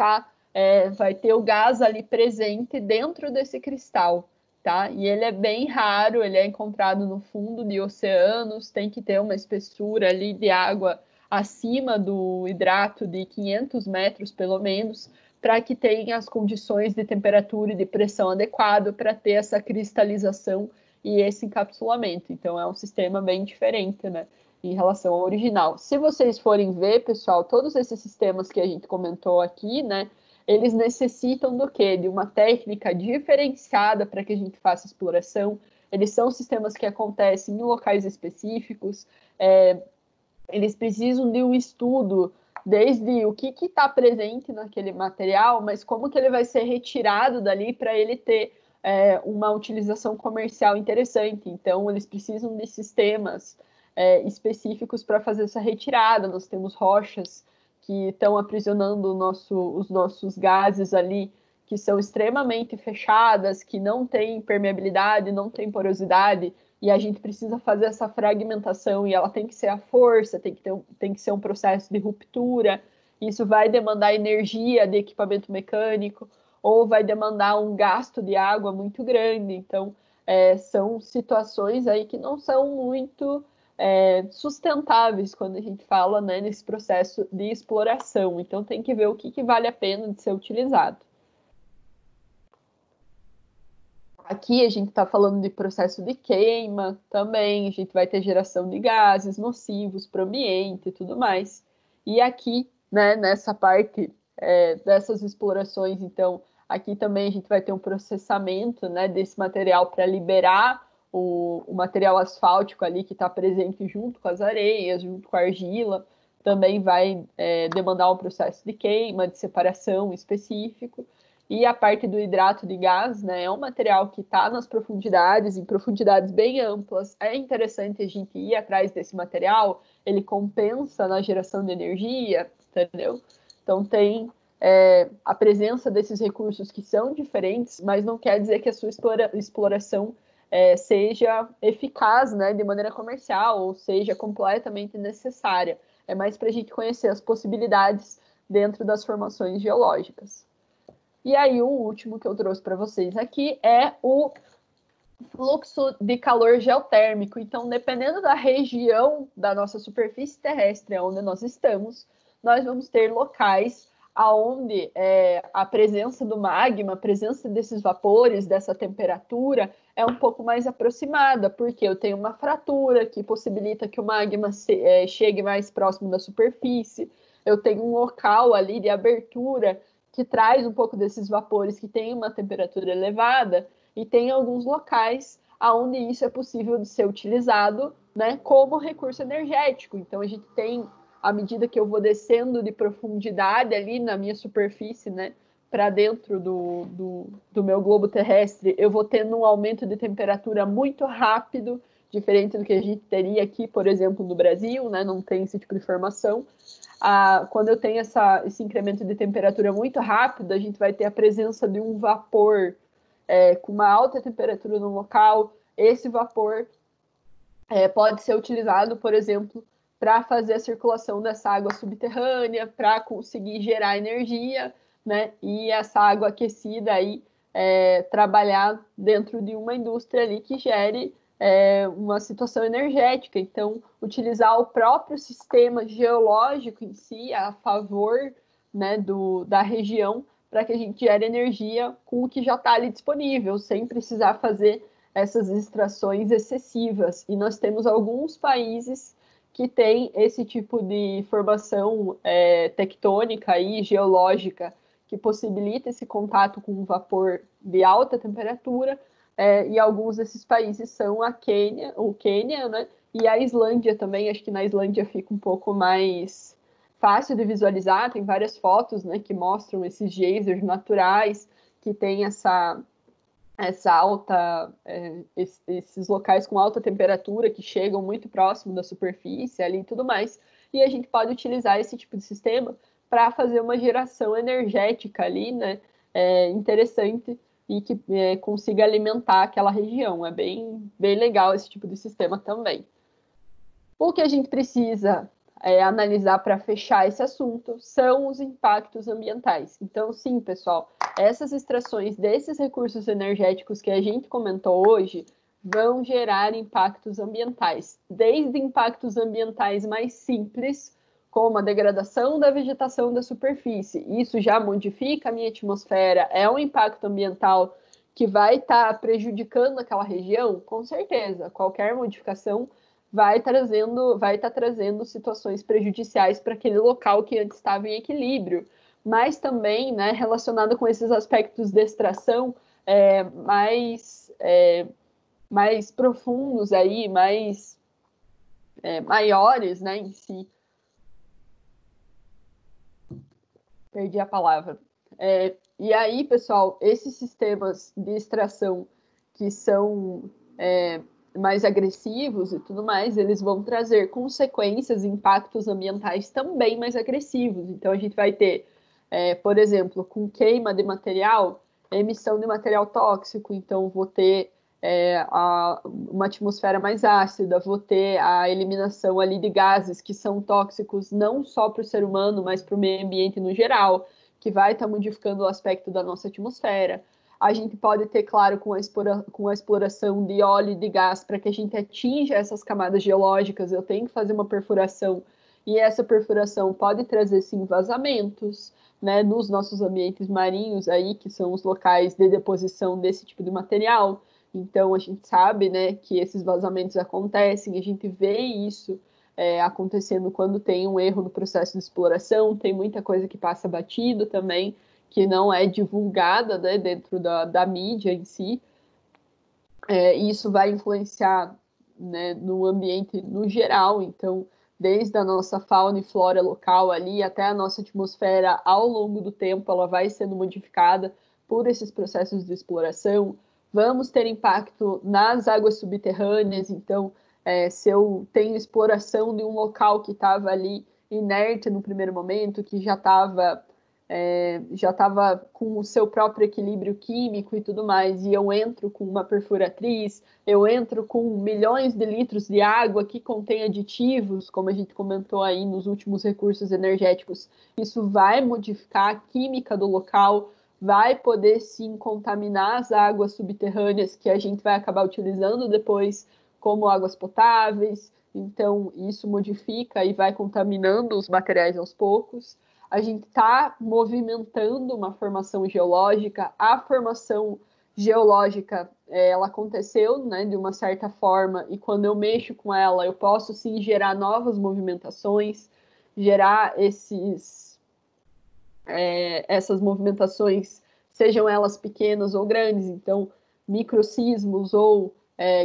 ter o gás ali presente dentro desse cristal, tá? E ele é bem raro, ele é encontrado no fundo de oceanos, tem que ter uma espessura ali de água acima do hidrato de 500 metros, pelo menos, para que tenha as condições de temperatura e de pressão adequado para ter essa cristalização e esse encapsulamento. Então, é um sistema bem diferente, né, em relação ao original. Se vocês forem ver, pessoal, todos esses sistemas que a gente comentou aqui, né, eles necessitam do quê? De uma técnica diferenciada para que a gente faça exploração. Eles são sistemas que acontecem em locais específicos, eles precisam de um estudo desde o que está presente naquele material, mas como que ele vai ser retirado dali para ele ter uma utilização comercial interessante. Então, eles precisam de sistemas específicos para fazer essa retirada. Nós temos rochas que estão aprisionando os nossos gases ali, que são extremamente fechadas, que não têm permeabilidade, não têm porosidade, e a gente precisa fazer essa fragmentação, e ela tem que ser à força, tem que ser um processo de ruptura, isso vai demandar energia de equipamento mecânico, ou vai demandar um gasto de água muito grande. Então, são situações aí que não são muito sustentáveis quando a gente fala, né, nesse processo de exploração. Então, tem que ver o que vale a pena de ser utilizado. Aqui a gente está falando de processo de queima também, a gente vai ter geração de gases nocivos para o ambiente e tudo mais. E aqui, né, nessa parte dessas explorações, então, aqui também a gente vai ter um processamento, né, desse material para liberar o material asfáltico ali que está presente junto com as areias, junto com a argila, também vai demandar um processo de queima, de separação específico. E a parte do hidrato de gás, né, é um material que está nas profundidades, em profundidades bem amplas. É interessante a gente ir atrás desse material, ele compensa na geração de energia, entendeu? Então tem a presença desses recursos que são diferentes, mas não quer dizer que a sua exploração seja eficaz, né, de maneira comercial, ou seja completamente necessária. É mais para a gente conhecer as possibilidades dentro das formações geológicas. E aí, o último que eu trouxe para vocês aqui é o fluxo de calor geotérmico. Então, dependendo da região da nossa superfície terrestre onde nós estamos, nós vamos ter locais onde a presença do magma, a presença desses vapores, dessa temperatura, é um pouco mais aproximada, porque eu tenho uma fratura que possibilita que o magma chegue mais próximo da superfície, eu tenho um local ali de abertura que traz um pouco desses vapores que tem uma temperatura elevada, e tem alguns locais onde isso é possível de ser utilizado, né, como recurso energético. Então, a gente tem, à medida que eu vou descendo de profundidade ali na minha superfície, né, para dentro do meu globo terrestre, eu vou tendo um aumento de temperatura muito rápido, diferente do que a gente teria aqui, por exemplo, no Brasil, né, não tem esse tipo de formação. Quando eu tenho esse incremento de temperatura muito rápido, a gente vai ter a presença de um vapor com uma alta temperatura no local. Esse vapor pode ser utilizado, por exemplo, para fazer a circulação dessa água subterrânea, para conseguir gerar energia, né? E essa água aquecida aí trabalhar dentro de uma indústria ali que gere uma situação energética. Então, utilizar o próprio sistema geológico em si a favor, né, da região, para que a gente gere energia com o que já está ali disponível, sem precisar fazer essas extrações excessivas. E nós temos alguns países que têm esse tipo de formação tectônica e geológica que possibilita esse contato com um vapor de alta temperatura, e alguns desses países são o Quênia, né, e a Islândia também. Acho que na Islândia fica um pouco mais fácil de visualizar, tem várias fotos, né, que mostram esses geysers naturais, que tem essa alta, esses locais com alta temperatura que chegam muito próximo da superfície ali e tudo mais, e a gente pode utilizar esse tipo de sistema para fazer uma geração energética ali, né, interessante, e que consiga alimentar aquela região. É bem, bem legal esse tipo de sistema também. O que a gente precisa analisar para fechar esse assunto são os impactos ambientais. Então, sim, pessoal, essas extrações desses recursos energéticos que a gente comentou hoje vão gerar impactos ambientais, desde impactos ambientais mais simples, como a degradação da vegetação da superfície. Isso já modifica a minha atmosfera, é um impacto ambiental que vai estar prejudicando aquela região? Com certeza, qualquer modificação vai estar trazendo situações prejudiciais para aquele local que antes estava em equilíbrio, mas também, né, relacionado com esses aspectos de extração mais profundos aí, maiores, né, em si. Perdi a palavra. E aí, pessoal, esses sistemas de extração que são mais agressivos e tudo mais, eles vão trazer consequências, impactos ambientais também mais agressivos. Então, a gente vai ter, por exemplo, com queima de material, emissão de material tóxico. Então, vou ter uma atmosfera mais ácida, vou ter a eliminação ali de gases que são tóxicos não só para o ser humano, mas para o meio ambiente no geral, que vai estar modificando o aspecto da nossa atmosfera. A gente pode ter, claro, com a exploração de óleo e de gás, para que a gente atinja essas camadas geológicas, eu tenho que fazer uma perfuração, e essa perfuração pode trazer, sim, vazamentos, né, nos nossos ambientes marinhos aí, que são os locais de deposição desse tipo de material. Então, a gente sabe, né, que esses vazamentos acontecem, a gente vê isso acontecendo quando tem um erro no processo de exploração, tem muita coisa que passa batido também, que não é divulgada, né, dentro da mídia em si. Isso vai influenciar, né, no ambiente no geral, então, desde a nossa fauna e flora local ali até a nossa atmosfera, ao longo do tempo, ela vai sendo modificada por esses processos de exploração. Vamos ter impacto nas águas subterrâneas, então, se eu tenho exploração de um local que estava ali inerte no primeiro momento, que já estava com o seu próprio equilíbrio químico e tudo mais, e eu entro com uma perfuratriz, eu entro com milhões de litros de água que contém aditivos, como a gente comentou aí nos últimos recursos energéticos, isso vai modificar a química do local, vai poder sim contaminar as águas subterrâneas que a gente vai acabar utilizando depois como águas potáveis, então isso modifica e vai contaminando os materiais aos poucos. A gente está movimentando uma formação geológica. A formação geológica, ela aconteceu, né, de uma certa forma, e quando eu mexo com ela, eu posso sim gerar novas movimentações, gerar essas movimentações, sejam elas pequenas ou grandes, então microsismos ou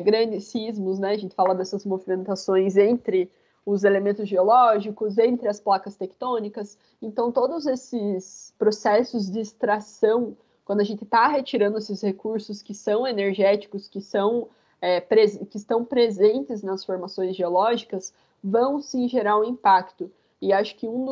grandes sismos, né? A gente fala dessas movimentações entre os elementos geológicos, entre as placas tectônicas. Então, todos esses processos de extração, quando a gente está retirando esses recursos que são energéticos, que estão presentes nas formações geológicas, vão sim gerar um impacto. E acho que um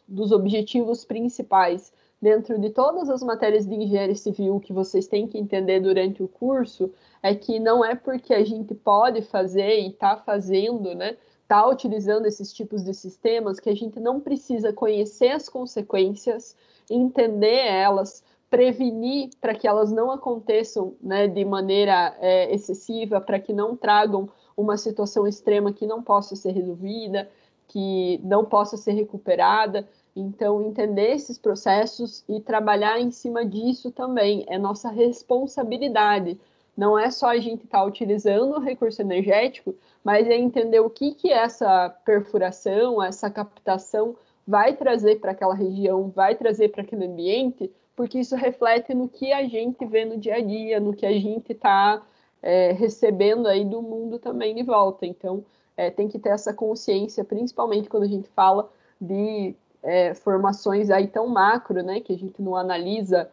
dos objetivos principais dentro de todas as matérias de engenharia civil que vocês têm que entender durante o curso é que não é porque a gente pode fazer e está fazendo, né, está utilizando esses tipos de sistemas que a gente não precisa conhecer as consequências, entender elas, prevenir para que elas não aconteçam, né, de maneira excessiva, para que não tragam uma situação extrema que não possa ser resolvida, que não possa ser recuperada. Então, entender esses processos e trabalhar em cima disso também é nossa responsabilidade. Não é só a gente estar utilizando o recurso energético, mas é entender o que essa perfuração, essa captação vai trazer para aquela região, vai trazer para aquele ambiente, porque isso reflete no que a gente vê no dia a dia, no que a gente está recebendo aí do mundo também de volta. Então, tem que ter essa consciência, principalmente quando a gente fala de formações aí tão macro, né, que a gente não analisa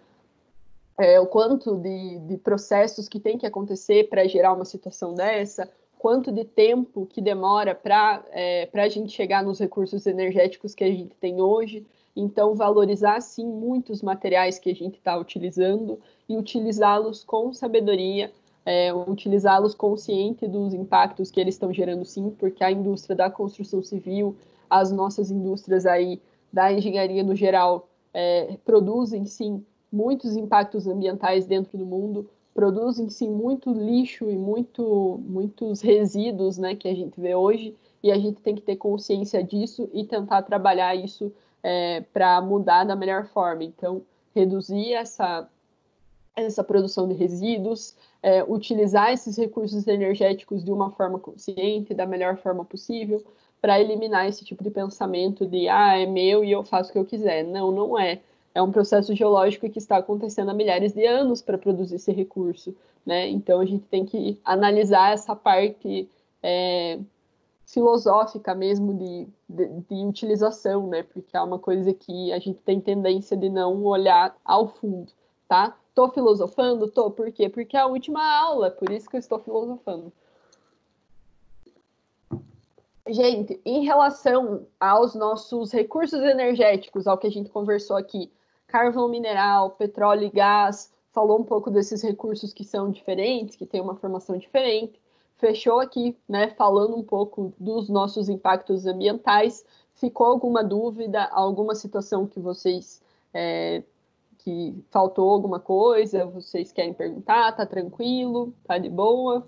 o quanto de processos que tem que acontecer para gerar uma situação dessa, quanto de tempo que demora para a gente chegar nos recursos energéticos que a gente tem hoje. Então, valorizar, sim, muitos materiais que a gente está utilizando e utilizá-los com sabedoria, utilizá-los consciente dos impactos que eles estão gerando, sim, porque a indústria da construção civil, as nossas indústrias aí da engenharia no geral, produzem, sim, muitos impactos ambientais dentro do mundo, produzem sim muito lixo e muitos resíduos, né, que a gente vê hoje, e a gente tem que ter consciência disso e tentar trabalhar isso para mudar da melhor forma. Então, reduzir essa produção de resíduos, utilizar esses recursos energéticos de uma forma consciente, da melhor forma possível, para eliminar esse tipo de pensamento de é meu e eu faço o que eu quiser. Não, não é. É um processo geológico que está acontecendo há milhares de anos para produzir esse recurso, né? Então a gente tem que analisar essa parte filosófica mesmo de utilização, né? Porque é uma coisa que a gente tem tendência de não olhar ao fundo, tá? Tô filosofando? Tô. Por quê? Porque é a última aula, por isso que eu estou filosofando. Gente, em relação aos nossos recursos energéticos, ao que a gente conversou aqui, carvão mineral, petróleo e gás, falou um pouco desses recursos que são diferentes, que têm uma formação diferente, fechou aqui, né, falando um pouco dos nossos impactos ambientais. Ficou alguma dúvida, alguma situação que vocês, que faltou alguma coisa, vocês querem perguntar? Tá tranquilo? Tá de boa?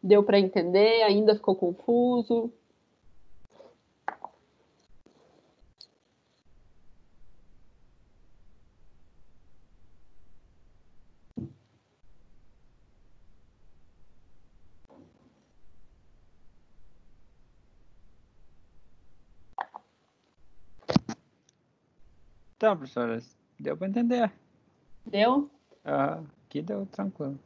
Deu para entender? Ainda ficou confuso? Então, professora, deu para entender. Deu? Aqui deu tranquilo.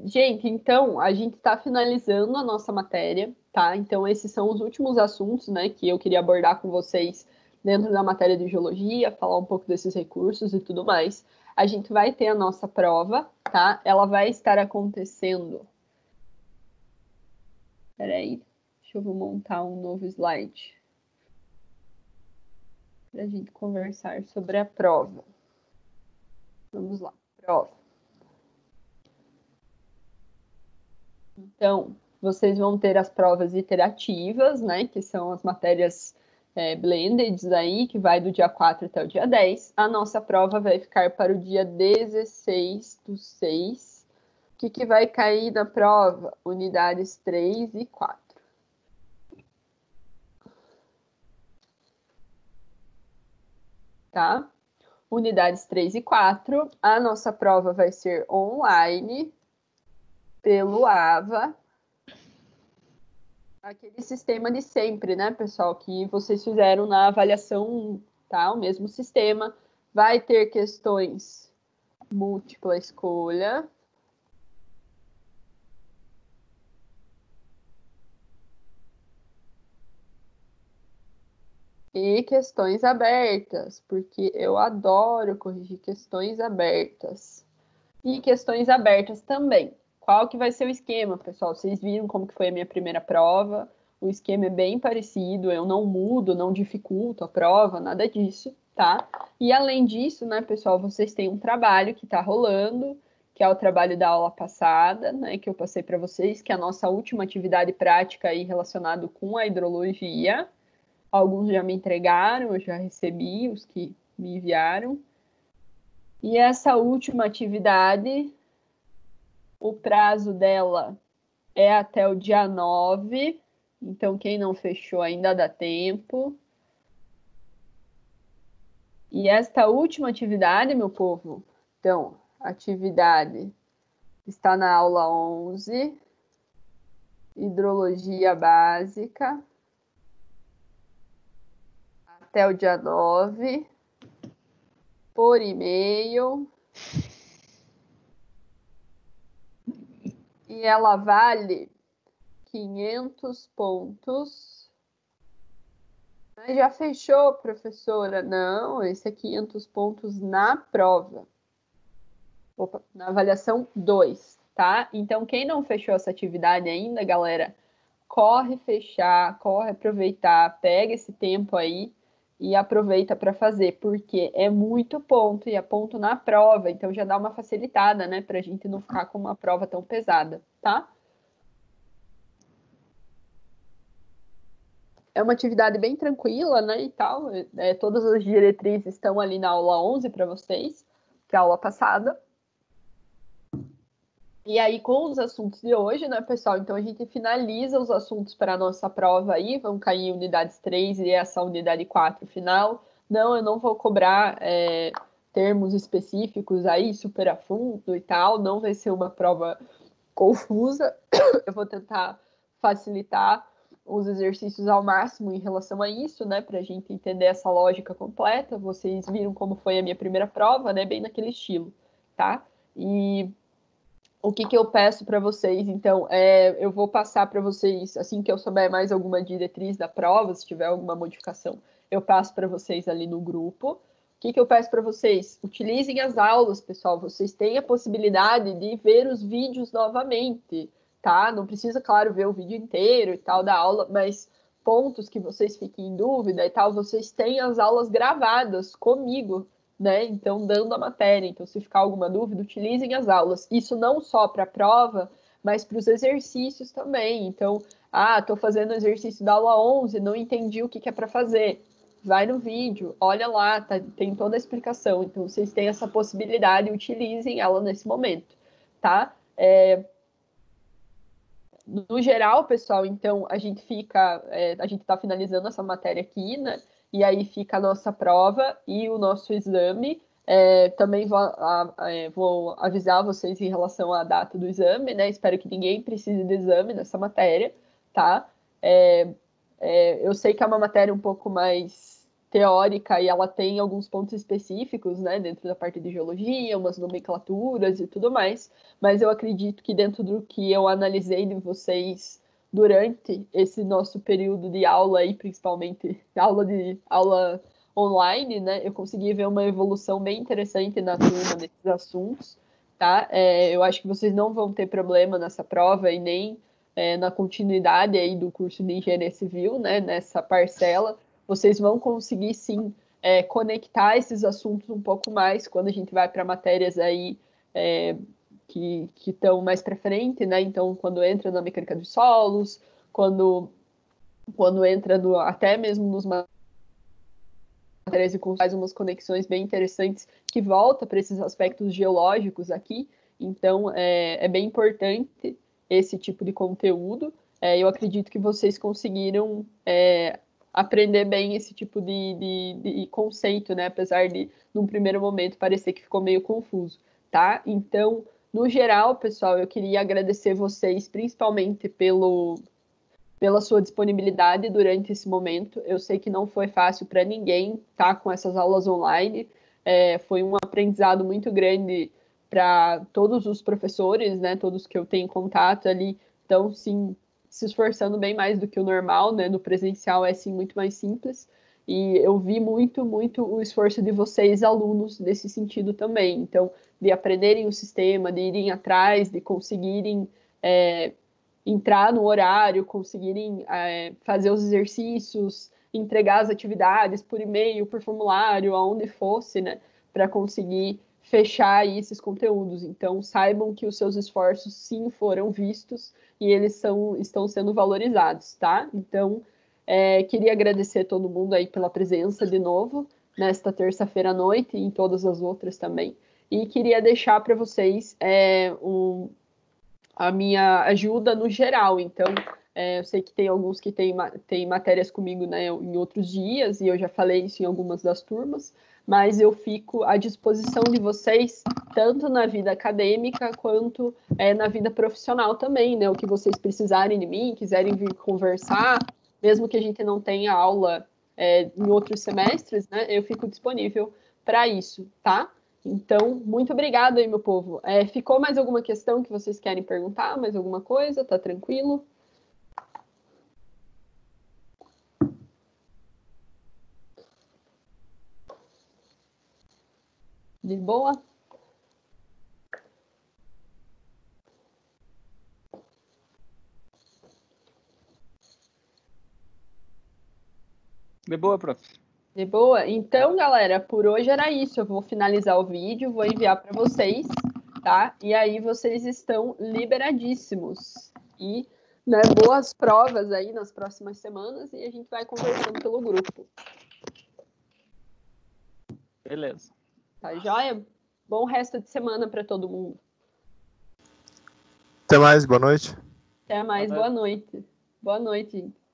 Gente, então, a gente está finalizando a nossa matéria, tá? Então, esses são os últimos assuntos, né, que eu queria abordar com vocês dentro da matéria de geologia, falar um pouco desses recursos e tudo mais. A gente vai ter a nossa prova, tá? Ela vai estar acontecendo. Peraí, deixa eu montar um novo slide para a gente conversar sobre a prova. Vamos lá, prova. Então, vocês vão ter as provas iterativas, né, que são as matérias blended aí, que vai do dia 4 até o dia 10. A nossa prova vai ficar para o dia 16/6. O que vai cair na prova? Unidades 3 e 4. Tá? Unidades 3 e 4, a nossa prova vai ser online, pelo AVA, aquele sistema de sempre, né, pessoal, que vocês fizeram na avaliação 1, tá? O mesmo sistema. Vai ter questões múltipla escolha. E questões abertas, porque eu adoro corrigir questões abertas. E questões abertas também. Qual que vai ser o esquema, pessoal? Vocês viram como que foi a minha primeira prova? O esquema é bem parecido, eu não mudo, não dificulto a prova, nada disso, tá? E além disso, né, pessoal, vocês têm um trabalho que está rolando, que é o trabalho da aula passada, né, que eu passei para vocês, que é a nossa última atividade prática aí relacionado com a hidrologia. Alguns já me entregaram, eu já recebi os que me enviaram. E essa última atividade, o prazo dela é até o dia 9, então quem não fechou ainda dá tempo. E esta última atividade, meu povo, então, a atividade está na aula 11, hidrologia básica, até o dia 9, por e-mail. E ela vale 500 pontos. Mas já fechou, professora? Não, esse é 500 pontos na prova. Opa, na avaliação 2, tá? Então, quem não fechou essa atividade ainda, galera, corre fechar, corre aproveitar, pega esse tempo aí e aproveita para fazer, porque é muito ponto e é ponto na prova, então já dá uma facilitada, né, para a gente não ficar com uma prova tão pesada, tá? É uma atividade bem tranquila, né, e tal. Todas as diretrizes estão ali na aula 11 para vocês, que é a aula passada. E aí, com os assuntos de hoje, né, pessoal? Então, a gente finaliza os assuntos para a nossa prova aí. Vão cair unidades 3 e essa unidade 4 final. Não, eu não vou cobrar termos específicos aí, super a fundo e tal. Não vai ser uma prova confusa. Eu vou tentar facilitar os exercícios ao máximo em relação a isso, né, para a gente entender essa lógica completa. Vocês viram como foi a minha primeira prova, né, bem naquele estilo, tá? E o que eu peço para vocês, então, eu vou passar para vocês, assim que eu souber mais alguma diretriz da prova, se tiver alguma modificação, eu passo para vocês ali no grupo. o que eu peço para vocês? Utilizem as aulas, pessoal. Vocês têm a possibilidade de ver os vídeos novamente, tá? Não precisa, claro, ver o vídeo inteiro e tal da aula, mas pontos que vocês fiquem em dúvida e tal, vocês têm as aulas gravadas comigo, né? Então, dando a matéria. Então, se ficar alguma dúvida, utilizem as aulas. Isso não só para a prova, mas para os exercícios também. Então, estou fazendo o exercício da aula 11, não entendi o que é para fazer. Vai no vídeo, olha lá, tem toda a explicação. Então, vocês têm essa possibilidade, utilizem ela nesse momento, tá? No geral, pessoal, então, a gente está finalizando essa matéria aqui, né? E aí fica a nossa prova e o nosso exame. Também vou avisar vocês em relação à data do exame, né? Espero que ninguém precise de exame nessa matéria, tá? Eu sei que é uma matéria um pouco mais teórica e ela tem alguns pontos específicos, né, dentro da parte de geologia, umas nomenclaturas e tudo mais, mas eu acredito que dentro do que eu analisei de vocês durante esse nosso período de aula e principalmente aula online, né, eu consegui ver uma evolução bem interessante na turma desses assuntos, tá? Eu acho que vocês não vão ter problema nessa prova e nem na continuidade aí do curso de Engenharia Civil, né, nessa parcela, vocês vão conseguir, sim, conectar esses assuntos um pouco mais quando a gente vai para matérias aí que estão mais para frente, né? Então, quando entra na mecânica dos solos, quando entra até mesmo nos matérias e faz umas conexões bem interessantes que volta para esses aspectos geológicos aqui. Então, é bem importante esse tipo de conteúdo. Eu acredito que vocês conseguiram aprender bem esse tipo de conceito, né? Apesar de, num primeiro momento, parecer que ficou meio confuso, tá? Então, no geral, pessoal, eu queria agradecer vocês, principalmente pela sua disponibilidade durante esse momento. Eu sei que não foi fácil para ninguém estar com essas aulas online. Foi um aprendizado muito grande para todos os professores, né? Todos que eu tenho contato ali. Então, sim, se esforçando bem mais do que o normal, né? No presencial é, sim, muito mais simples. E eu vi muito, muito o esforço de vocês, alunos, nesse sentido também. Então, de aprenderem o sistema, de irem atrás, de conseguirem entrar no horário, conseguirem fazer os exercícios, entregar as atividades por e-mail, por formulário, aonde fosse, né, para conseguir fechar aí esses conteúdos. Então, saibam que os seus esforços, sim, foram vistos e eles estão sendo valorizados, tá? Então, queria agradecer a todo mundo aí pela presença de novo, nesta terça-feira à noite e em todas as outras também. E queria deixar para vocês a minha ajuda no geral. Então, eu sei que tem alguns que têm matérias comigo, né, em outros dias, e eu já falei isso em algumas das turmas, mas eu fico à disposição de vocês, tanto na vida acadêmica quanto na vida profissional também, né? O que vocês precisarem de mim, quiserem vir conversar, mesmo que a gente não tenha aula em outros semestres, né? Eu fico disponível para isso, tá? Então, muito obrigada aí, meu povo. Ficou mais alguma questão que vocês querem perguntar? Mais alguma coisa? Tá tranquilo? De boa? De boa, prof. De boa? Então, galera, por hoje era isso. Eu vou finalizar o vídeo, vou enviar para vocês, tá? E aí vocês estão liberadíssimos. E, né, boas provas aí nas próximas semanas e a gente vai conversando pelo grupo. Beleza. Tá joia? Bom resto de semana para todo mundo. Até mais, boa noite. Até mais, boa noite. Boa noite, gente.